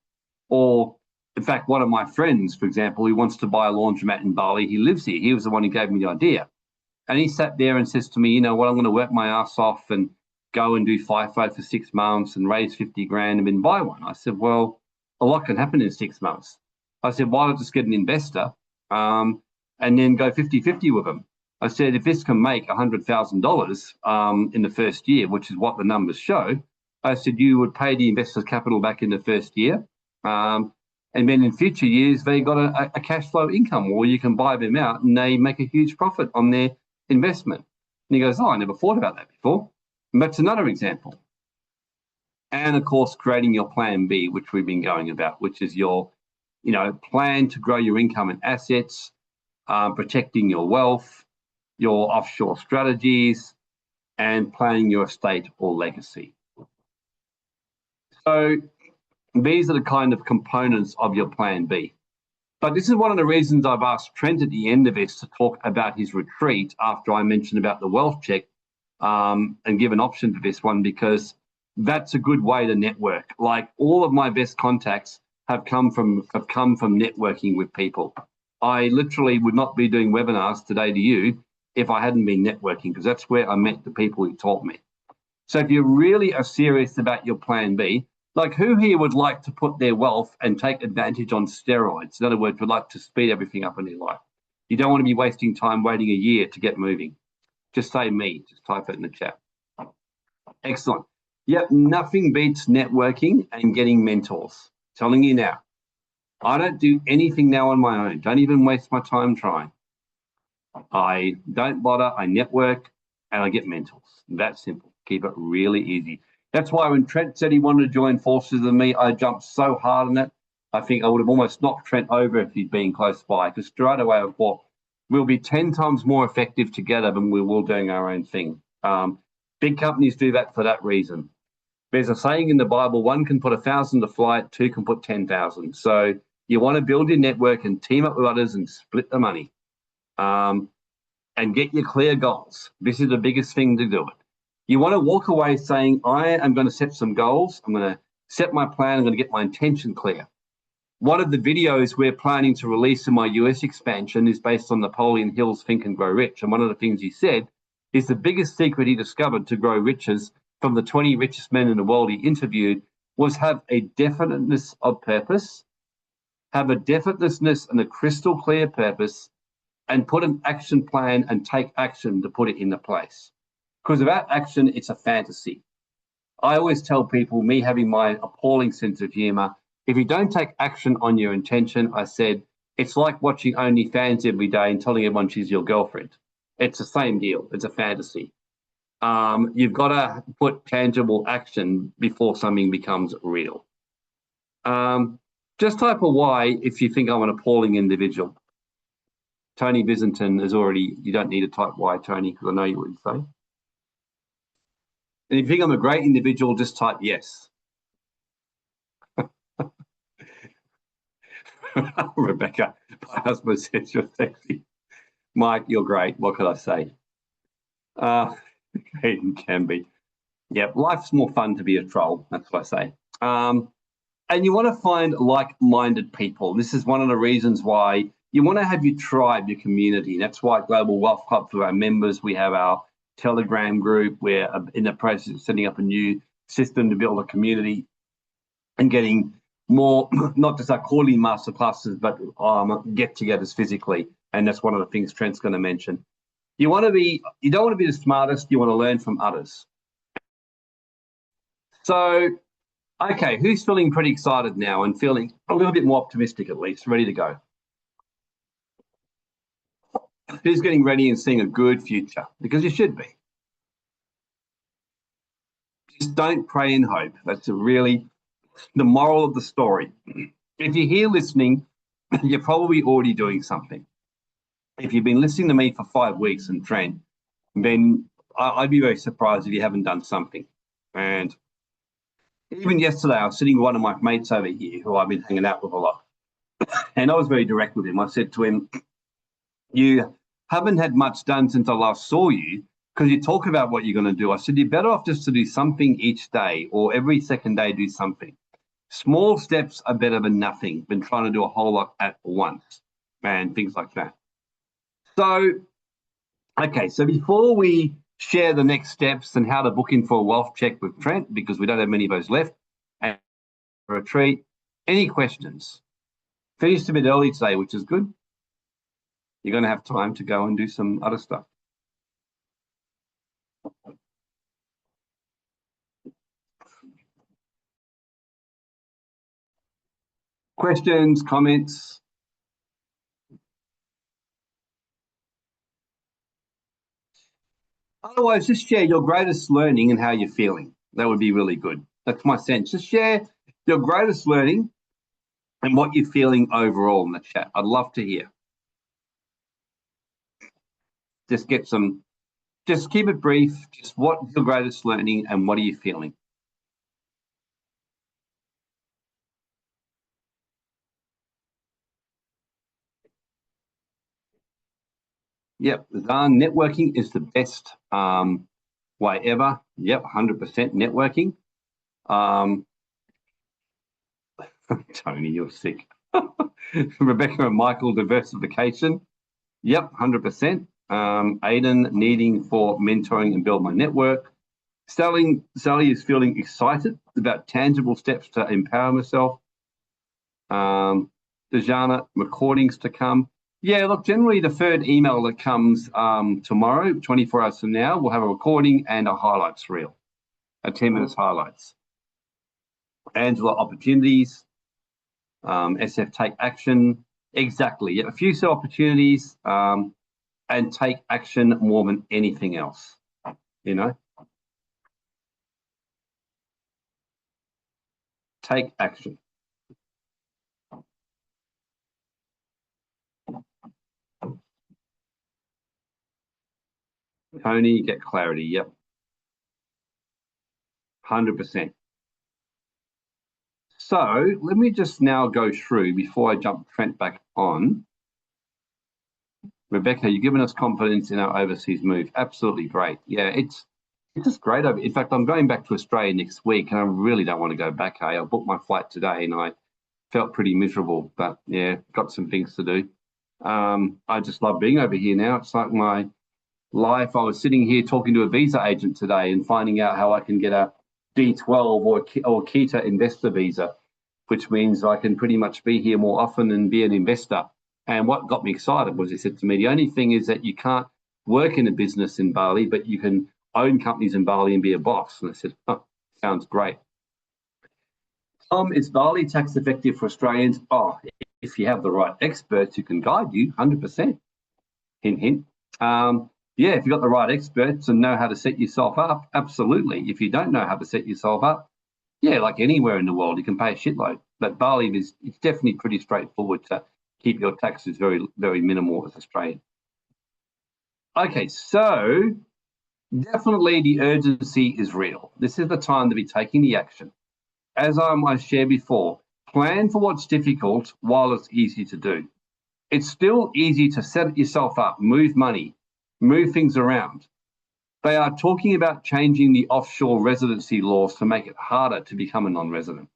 Or, in fact, one of my friends, for example, he wants to buy a laundromat in Bali. He lives here. He was the one who gave me the idea. And he sat there and says to me, you know what, I'm going to work my ass off and go and do FIFO for 6 months and raise 50 grand and then buy one. I said, well, a lot can happen in 6 months. I said, why not just get an investor and then go 50-50 with them? I said, if this can make $100,000 in the first year, which is what the numbers show, I said, you would pay the investor's capital back in the first year. And then in future years, they got a cash flow income, or you can buy them out and they make a huge profit on their investment. And he goes, oh, I never thought about that before. And that's another example. And of course, creating your plan B, which we've been going about, which is your plan to grow your income and assets, protecting your wealth, your offshore strategies, and planning your estate or legacy. So these are the kind of components of your plan B. But this is one of the reasons I've asked Trent at the end of this to talk about his retreat after I mentioned about the wealth check and give an option for this one, because that's a good way to network. Like all of my best contacts have come from networking with people. I literally would not be doing webinars today to you if I hadn't been networking, because that's where I met the people who taught me. So if you really are serious about your plan B, like who here would like to put their wealth and take advantage on steroids? In other words, would like to speed everything up in their life. You don't want to be wasting time waiting a year to get moving. Just say me, just type it in the chat. Excellent. Yep, nothing beats networking and getting mentors. Telling you now, I don't do anything now on my own. Don't even waste my time trying. I don't bother. I network and I get mentors. That's simple. Keep it really easy. That's why when Trent said he wanted to join forces with me, I jumped so hard on it. I think I would have almost knocked Trent over if he'd been close by, because straight away I thought we'll be 10 times more effective together than we will doing our own thing. Big companies do that for that reason. There's a saying in the Bible, one can put 1,000 to flight, two can put 10,000. So you want to build your network and team up with others and split the money and get your clear goals. This is the biggest thing to do it. You want to walk away saying, I am going to set some goals. I'm going to set my plan. I'm going to get my intention clear. One of the videos we're planning to release in my US expansion is based on Napoleon Hill's Think and Grow Rich. And one of the things he said is the biggest secret he discovered to grow riches from the 20 richest men in the world he interviewed was have a definiteness of purpose, have a definiteness and a crystal clear purpose, and put an action plan and take action to put it into place. Because without action, it's a fantasy. I always tell people, me having my appalling sense of humor, if you don't take action on your intention, I said, it's like watching OnlyFans every day and telling everyone she's your girlfriend. It's the same deal. It's a fantasy. You've got to put tangible action before something becomes real. Just type a Y if you think I'm an appalling individual. Tony Byzanton is already, you don't need to type Y, Tony, because I know you wouldn't say. And if you think I'm a great individual, just type yes. Rebecca, my husband says you're sexy. Mike, you're great. What could I say? It can be. Yeah, life's more fun to be a troll. That's what I say. And you want to find like-minded people. This is one of the reasons why you want to have your tribe, your community. That's why Global Wealth Club, for our members, we have our Telegram group. We're in the process of setting up a new system to build a community and getting more, not just our quarterly masterclasses, but get-togethers physically. And that's one of the things Trent's going to mention. You don't want to be the smartest, you want to learn from others. So, okay, who's feeling pretty excited now and feeling a little bit more optimistic at least, ready to go? Who's getting ready and seeing a good future? Because you should be. Just don't pray and hope. That's really the moral of the story. If you're here listening, you're probably already doing something. If you've been listening to me for 5 weeks and Trent, then I'd be very surprised if you haven't done something. And even yesterday, I was sitting with one of my mates over here who I've been hanging out with a lot. And I was very direct with him. I said to him, you haven't had much done since I last saw you because you talk about what you're going to do. I said, you're better off just to do something each day or every second day do something. Small steps are better than nothing than trying to do a whole lot at once and things like that. So, okay, so before we share the next steps and how to book in for a wealth check with Trent, because we don't have many of those left, and a retreat, any questions? Finished a bit early today, which is good. You're going to have time to go and do some other stuff. Questions, comments? Otherwise, just share your greatest learning and how you're feeling. That would be really good. That's my sense. Just share your greatest learning and what you're feeling overall in the chat. I'd love to hear. Just keep it brief. Just what's your greatest learning and what are you feeling? Yep, Zan, networking is the best way ever. Yep, 100% networking. Tony, you're sick. Rebecca and Michael, diversification. Yep, 100%. Aiden, needing for mentoring and build my network. Sally is feeling excited about tangible steps to empower myself. Dejana, recordings to come. Yeah, look, generally the third email that comes tomorrow, 24 hours from now, we'll have a recording and a highlights reel, a 10 minutes highlights. Angela, opportunities. SF, take action. Exactly. Yeah, a few sell opportunities and take action more than anything else, you know. Take action. Tony, get clarity. Yep. 100%. So let me just now go through before I jump Trent back on. Rebecca, you've given us confidence in our overseas move. Absolutely great. Yeah, it's just great. In fact, I'm going back to Australia next week and I really don't want to go back. I booked my flight today and I felt pretty miserable, but yeah, got some things to do. I just love being over here now. It's like my life. I was sitting here talking to a visa agent today and finding out how I can get a D12 or Kita investor visa, which means I can pretty much be here more often and be an investor. And what got me excited was he said to me, the only thing is that you can't work in a business in Bali, but you can own companies in Bali and be a boss. And I said, oh, sounds great. Tom, is Bali tax effective for Australians? Oh, if you have the right experts who can guide you, 100%. Hint, hint. Yeah, if you've got the right experts and know how to set yourself up, absolutely. If you don't know how to set yourself up, yeah, like anywhere in the world, you can pay a shitload. But Bali it's definitely pretty straightforward to keep your taxes very, very minimal as Australian. Okay, so definitely the urgency is real. This is the time to be taking the action. As I shared before, plan for what's difficult while it's easy to do. It's still easy to set yourself up, move money, move things around. They are talking about changing the offshore residency laws to make it harder to become a non-resident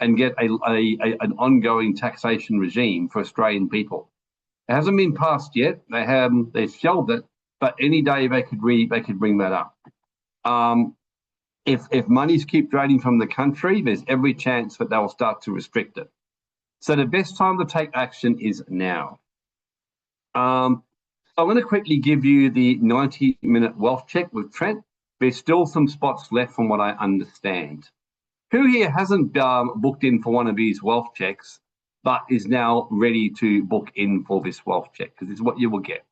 and get an ongoing taxation regime for Australian people. It hasn't been passed yet. They've shelved it, but any day they could bring that up. If monies keep draining from the country, there's every chance that they'll start to restrict it. So the best time to take action is now. I'm going to quickly give you the 90-minute wealth check with Trent. There's still some spots left from what I understand. Who here hasn't booked in for one of these wealth checks, but is now ready to book in for this wealth check? Because this is what you will get.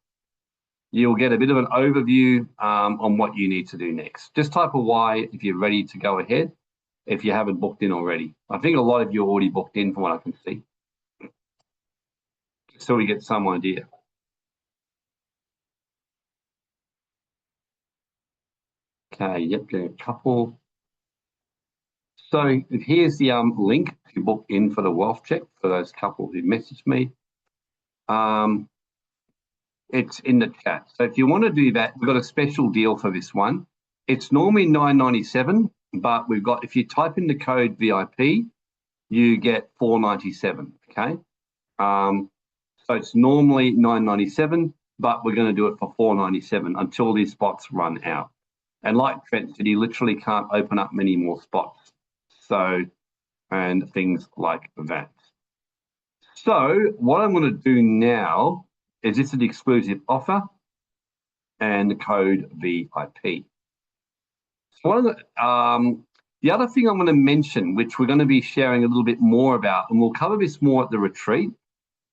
You'll get a bit of an overview on what you need to do next. Just type a Y if you're ready to go ahead, if you haven't booked in already. I think a lot of you are already booked in from what I can see. So we get some idea. Okay, yep, get a couple. So here's the link to book in for the wealth check for those couple who messaged me. It's in the chat. So if you want to do that, we've got a special deal for this one. It's normally $9.97, but we've got, if you type in the code VIP, you get $4.97, okay? So it's normally $9.97, but we're going to do it for $4.97 until these spots run out. And like Trent said, you literally can't open up many more spots. So, and things like that. So what I'm going to do now is this is the exclusive offer and the code VIP. So the other thing I'm going to mention, which we're going to be sharing a little bit more about, and we'll cover this more at the retreat.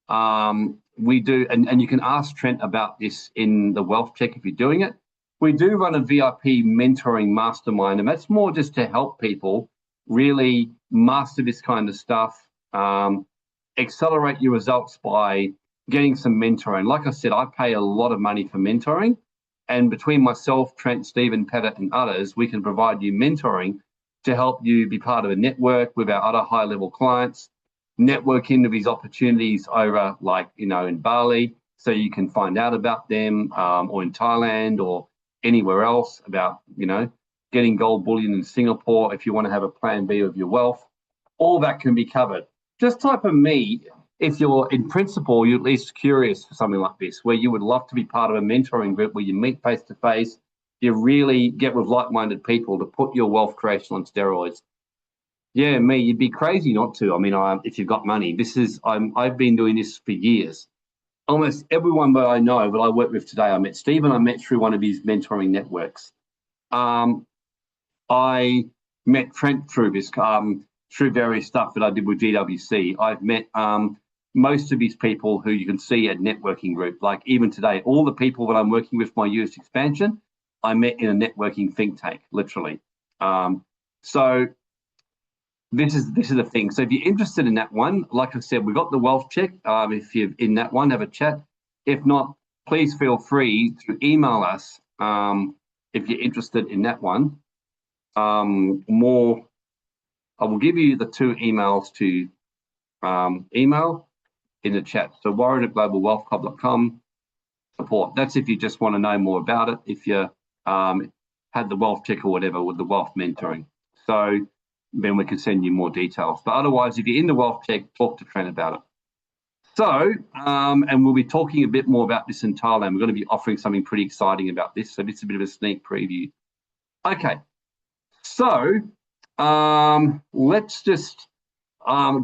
We do, and you can ask Trent about this in the wealth check if you're doing it. We do run a VIP mentoring mastermind, and that's more just to help people really master this kind of stuff, accelerate your results by getting some mentoring. Like I said, I pay a lot of money for mentoring, and between myself, Trent, Stephen, Pettit, and others, we can provide you mentoring to help you be part of a network with our other high-level clients, network into these opportunities over, like, in Bali, so you can find out about them, or in Thailand or anywhere else about, getting gold bullion in Singapore if you want to have a plan B of your wealth. All that can be covered. Just type in me if you're, in principle, you're at least curious for something like this, where you would love to be part of a mentoring group where you meet face-to-face, you really get with like-minded people to put your wealth creation on steroids. Yeah, me, you'd be crazy not to. I mean, if you've got money. I've been doing this for years. Almost everyone that I know that I work with today, I met Stephen, I met through one of his mentoring networks. I met Trent through this, through various stuff that I did with GWC. I've met most of these people who you can see at networking group. Like even today, all the people that I'm working with my US expansion, I met in a networking think tank, literally. So this is the thing. So if you're interested in that one, like I said, we've got the wealth check. If you're in that one, have a chat. If not, please feel free to email us if you're interested in that one. I will give you the two emails to email in the chat. So warren@globalwealthclub.com support. That's if you just want to know more about it, if you had the wealth check or whatever with the wealth mentoring. So then we can send you more details. But otherwise, if you're in the wealth check, talk to Trent about it. So, and we'll be talking a bit more about this in Thailand. We're going to be offering something pretty exciting about this. So this is a bit of a sneak preview. Okay. So let's just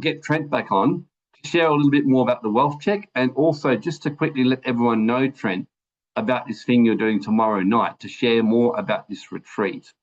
get Trent back on to share a little bit more about the wealth check, and also just to quickly let everyone know, Trent, about this thing you're doing tomorrow night to share more about this retreat.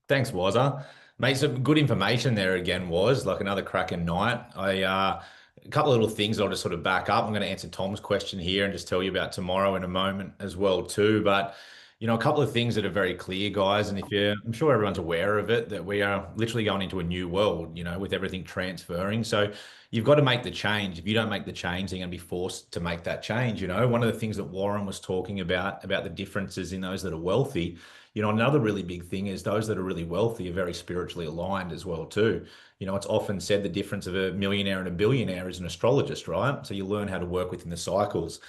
Thanks, Wazza. Mate, some good information there again, was like another cracking night. A couple of little things I'll just sort of back up. I'm going to answer Tom's question here and just tell you about tomorrow in a moment as well too. But a couple of things that are very clear, guys, and I'm sure everyone's aware of it, that we are literally going into a new world, with everything transferring. So you've got to make the change. If you don't make the change, you're going to be forced to make that change. One of the things that Warren was talking about the differences in those that are wealthy, another really big thing is those that are really wealthy are very spiritually aligned as well too. It's often said the difference of a millionaire and a billionaire is an astrologist, right? So you learn how to work within the cycles.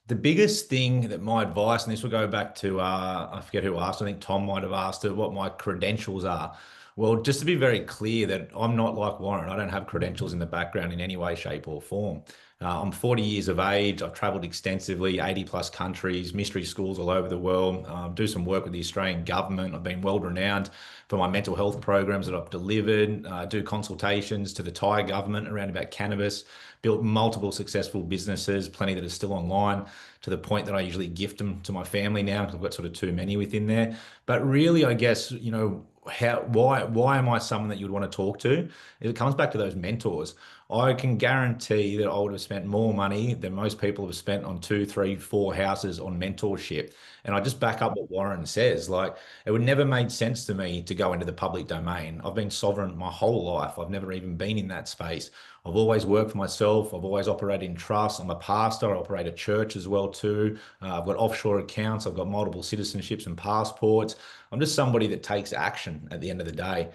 The biggest thing that my advice, and this will go back to, I forget who asked, I think Tom might have asked it, what my credentials are. Well, just to be very clear that I'm not like Warren, I don't have credentials in the background in any way, shape or form. I'm 40 years of age. I've traveled extensively, 80 plus countries, mystery schools all over the world, do some work with the Australian government. I've been well renowned for my mental health programs that I've delivered, do consultations to the Thai government around about cannabis, built multiple successful businesses, plenty that are still online, to the point that I usually gift them to my family now because I've got sort of too many within there. But really, I guess, why am I someone that you'd want to talk to? It comes back to those mentors. I can guarantee that I would have spent more money than most people have spent on two, three, four houses on mentorship. And I just back up what Warren says. Like, it would never made sense to me to go into the public domain. I've been sovereign my whole life. I've never even been in that space. I've always worked for myself. I've always operated in trust. I'm a pastor. I operate a church as well too. I've got offshore accounts. I've got multiple citizenships and passports. I'm just somebody that takes action at the end of the day.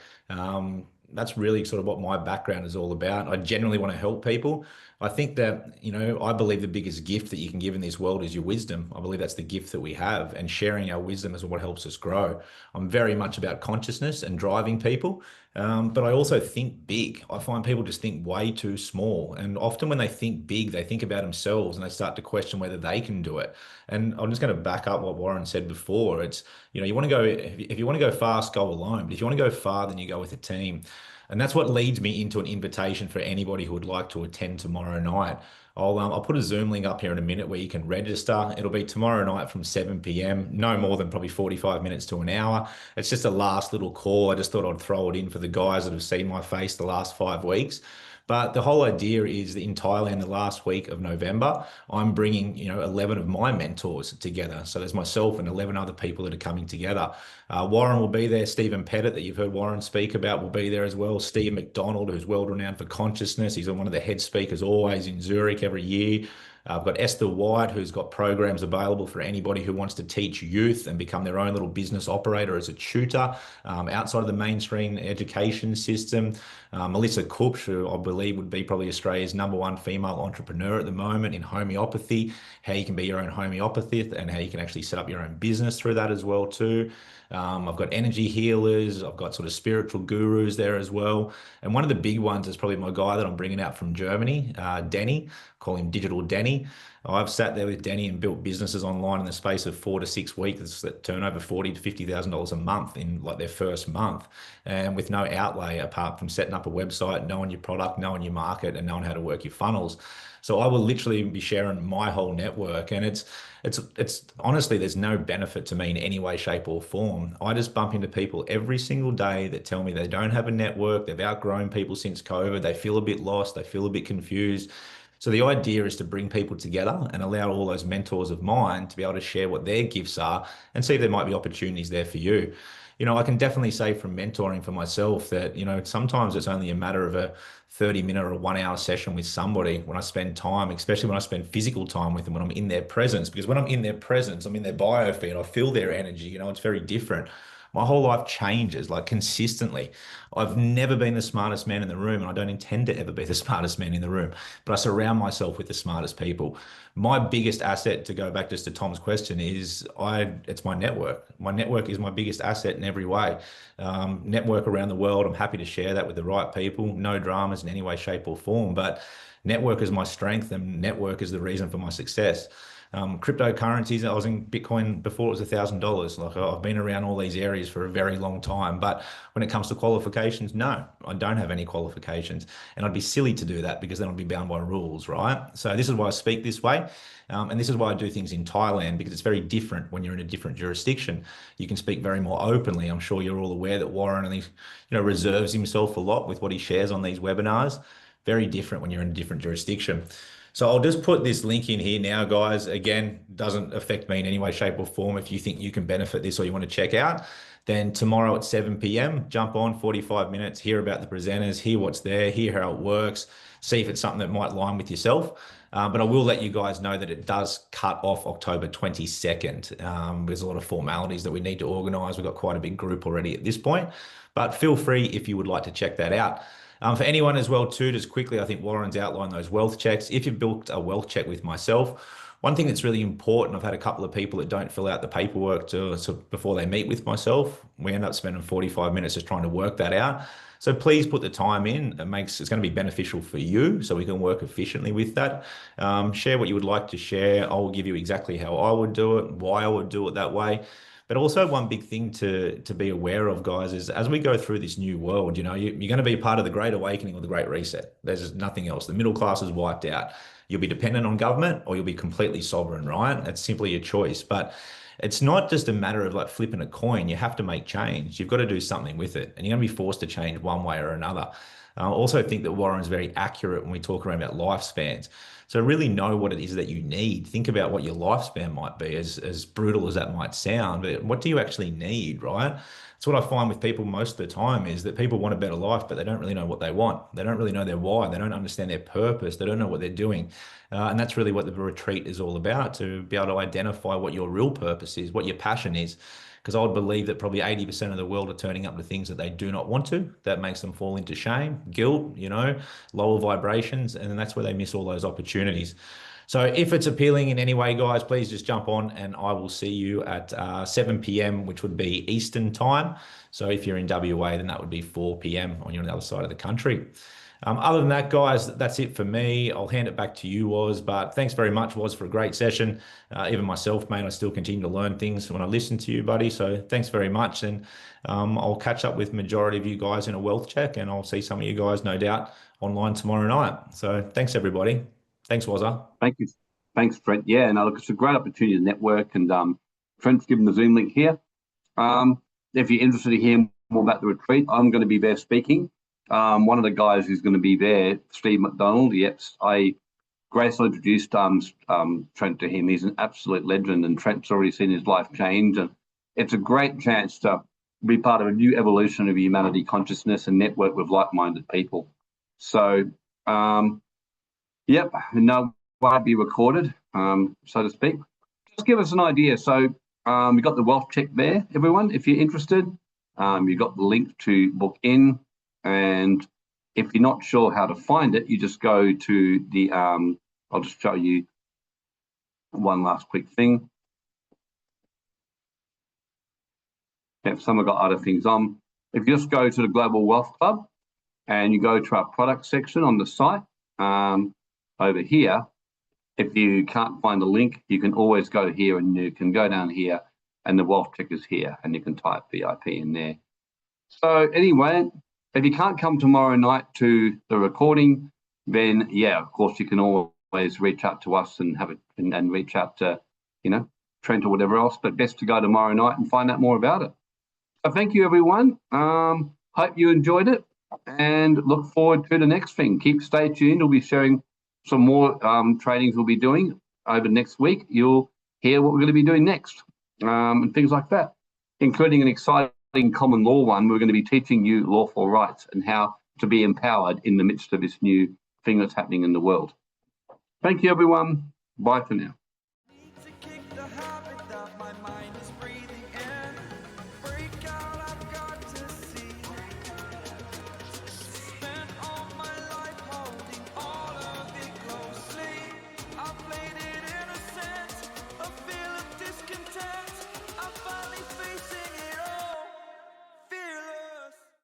That's really sort of what my background is all about. I generally want to help people. I think that, I believe the biggest gift that you can give in this world is your wisdom. I believe that's the gift that we have, and sharing our wisdom is what helps us grow. I'm very much about consciousness and driving people. But I also think big. I find people just think way too small. And often when they think big, they think about themselves and they start to question whether they can do it. And I'm just going to back up what Warren said before. It's, you want to go, if you want to go fast, go alone. But if you want to go far, then you go with a team. And that's what leads me into an invitation for anybody who would like to attend tomorrow night. I'll put a Zoom link up here in a minute where you can register. It'll be tomorrow night from 7 p.m. No more than probably 45 minutes to an hour. It's just a last little call. I just thought I'd throw it in for the guys that have seen my face the last 5 weeks. But the whole idea is that in Thailand, the last week of November, I'm bringing, 11 of my mentors together. So there's myself and 11 other people that are coming together. Warren will be there. Stephen Pettit, that you've heard Warren speak about, will be there as well. Steve McDonald, who's well renowned for consciousness. He's one of the head speakers always in Zurich every year. I've got Esther White, who's got programs available for anybody who wants to teach youth and become their own little business operator as a tutor outside of the mainstream education system. Melissa Kupsch, who I believe would be probably Australia's #1 female entrepreneur at the moment in homeopathy, how you can be your own homeopathist and how you can actually set up your own business through that as well too. I've got energy healers. I've got sort of spiritual gurus there as well. And one of the big ones is probably my guy that I'm bringing out from Germany, Denny, call him Digital Denny. I've sat there with Denny and built businesses online in the space of 4 to 6 weeks that turn over $40,000 to $50,000 a month in like their first month, and with no outlay apart from setting up a website, knowing your product, knowing your market, and knowing how to work your funnels. So I will literally be sharing my whole network, and it's honestly, there's no benefit to me in any way, shape, or form. I just bump into people every single day that tell me they don't have a network, they've outgrown people since COVID, they feel a bit lost, they feel a bit confused. So the idea is to bring people together and allow all those mentors of mine to be able to share what their gifts are and see if there might be opportunities there for you. I can definitely say from mentoring for myself that, sometimes it's only a matter of a 30-minute or a 1 hour session with somebody when I spend time, especially when I spend physical time with them, when I'm in their presence, because when I'm in their presence, I'm in their biofield, I feel their energy, it's very different. My whole life changes like consistently. I've never been the smartest man in the room, and I don't intend to ever be the smartest man in the room, but I surround myself with the smartest people. My biggest asset, to go back just to Tom's question, is it's my network. My network is my biggest asset in every way. Network around the world. I'm happy to share that with the right people. No dramas in any way, shape, or form, but network is my strength, and network is the reason for my success. Cryptocurrencies, I was in Bitcoin before it was $1,000. Like, I've been around all these areas for a very long time, but when it comes to qualifications, no, I don't have any qualifications, and I'd be silly to do that because then I'd be bound by rules, right? So this is why I speak this way. And this is why I do things in Thailand, because it's very different when you're in a different jurisdiction. You can speak very more openly. I'm sure you're all aware that Warren, and he, reserves himself a lot with what he shares on these webinars. Very different when you're in a different jurisdiction. So I'll just put this link in here now, guys. Again, doesn't affect me in any way, shape, or form. If you think you can benefit this or you want to check out, then tomorrow at 7 p.m, jump on 45 minutes, hear about the presenters, hear what's there, hear how it works, see if it's something that might align with yourself. But I will let you guys know that it does cut off October 22nd. There's a lot of formalities that we need to organise. We've got quite a big group already at this point, but feel free if you would like to check that out. For anyone as well too, just quickly, I think Warren's outlined those wealth checks. If you've booked a wealth check with myself, One thing that's really important, I've had a couple of people that don't fill out the paperwork before they meet with myself. We end up spending 45 minutes just trying to work that out. So please put the time in. It's going to be beneficial for you, so we can work efficiently with that. Share what you would like to share. I'll give you exactly how I would do it, why I would do it that way. But also one big thing to be aware of, guys, is as we go through this new world, you're going to be part of the Great Awakening or the Great Reset. There's just nothing else. The middle class is wiped out. You'll be dependent on government or you'll be completely sovereign, right? That's simply a choice. But it's not just a matter of like flipping a coin. You have to make change. You've got to do something with it, and you're going to be forced to change one way or another. I also think that Warren's very accurate when we talk around about lifespans. So really know what it is that you need. Think about what your lifespan might be, as brutal as that might sound, but what do you actually need, right? It's what I find with people most of the time is that people want a better life, but they don't really know what they want. They don't really know their why. They don't understand their purpose. They don't know what they're doing. And that's really what the retreat is all about, to be able to identify what your real purpose is, what your passion is. Because I would believe that probably 80% of the world are turning up to things that they do not want to. That makes them fall into shame, guilt, lower vibrations, and then that's where they miss all those opportunities. So if it's appealing in any way, guys, please just jump on and I will see you at 7 p.m., which would be Eastern time. So if you're in WA, then that would be 4 p.m. on the other side of the country. Other than that, guys, that's it for me. I'll hand it back to you, Woz. But thanks very much, Woz, for a great session. Even myself, mate, I still continue to learn things when I listen to you, buddy. So thanks very much. And I'll catch up with majority of you guys in a wealth check, and I'll see some of you guys, no doubt, online tomorrow night. So thanks, everybody. Thanks, Wazza. Thank you. Thanks, Trent. Yeah, and look, it's a great opportunity to network, and Trent's given the Zoom link here. If you're interested to hear more about the retreat, I'm going to be there speaking. One of the guys who's going to be there, Steve McDonald. Grace introduced Trent to him. He's an absolute legend, and Trent's already seen his life change. And it's a great chance to be part of a new evolution of humanity consciousness and network with like-minded people. So, yep, no, won't be recorded, so to speak. Just give us an idea. So we've got the wealth check there, everyone. If you're interested, you've got the link to book in. And if you're not sure how to find it, you just go to the, I'll just show you one last quick thing. If someone got other things on, if you just go to the Global Wealth Club and you go to our product section on the site over here, if you can't find the link, you can always go here and you can go down here and the wealth check is here and you can type VIP in there. So anyway, if you can't come tomorrow night to the recording, then yeah, of course you can always reach out to us and have it and reach out to, Trent or whatever else, but best to go tomorrow night and find out more about it. So thank you, everyone. Hope you enjoyed it and look forward to the next thing. Stay tuned. We'll be sharing some more trainings we'll be doing over next week. You'll hear what we're going to be doing next and things like that, including an exciting common law one. We're going to be teaching you lawful rights and how to be empowered in the midst of this new thing that's happening in the world. Thank you, everyone. Bye for now.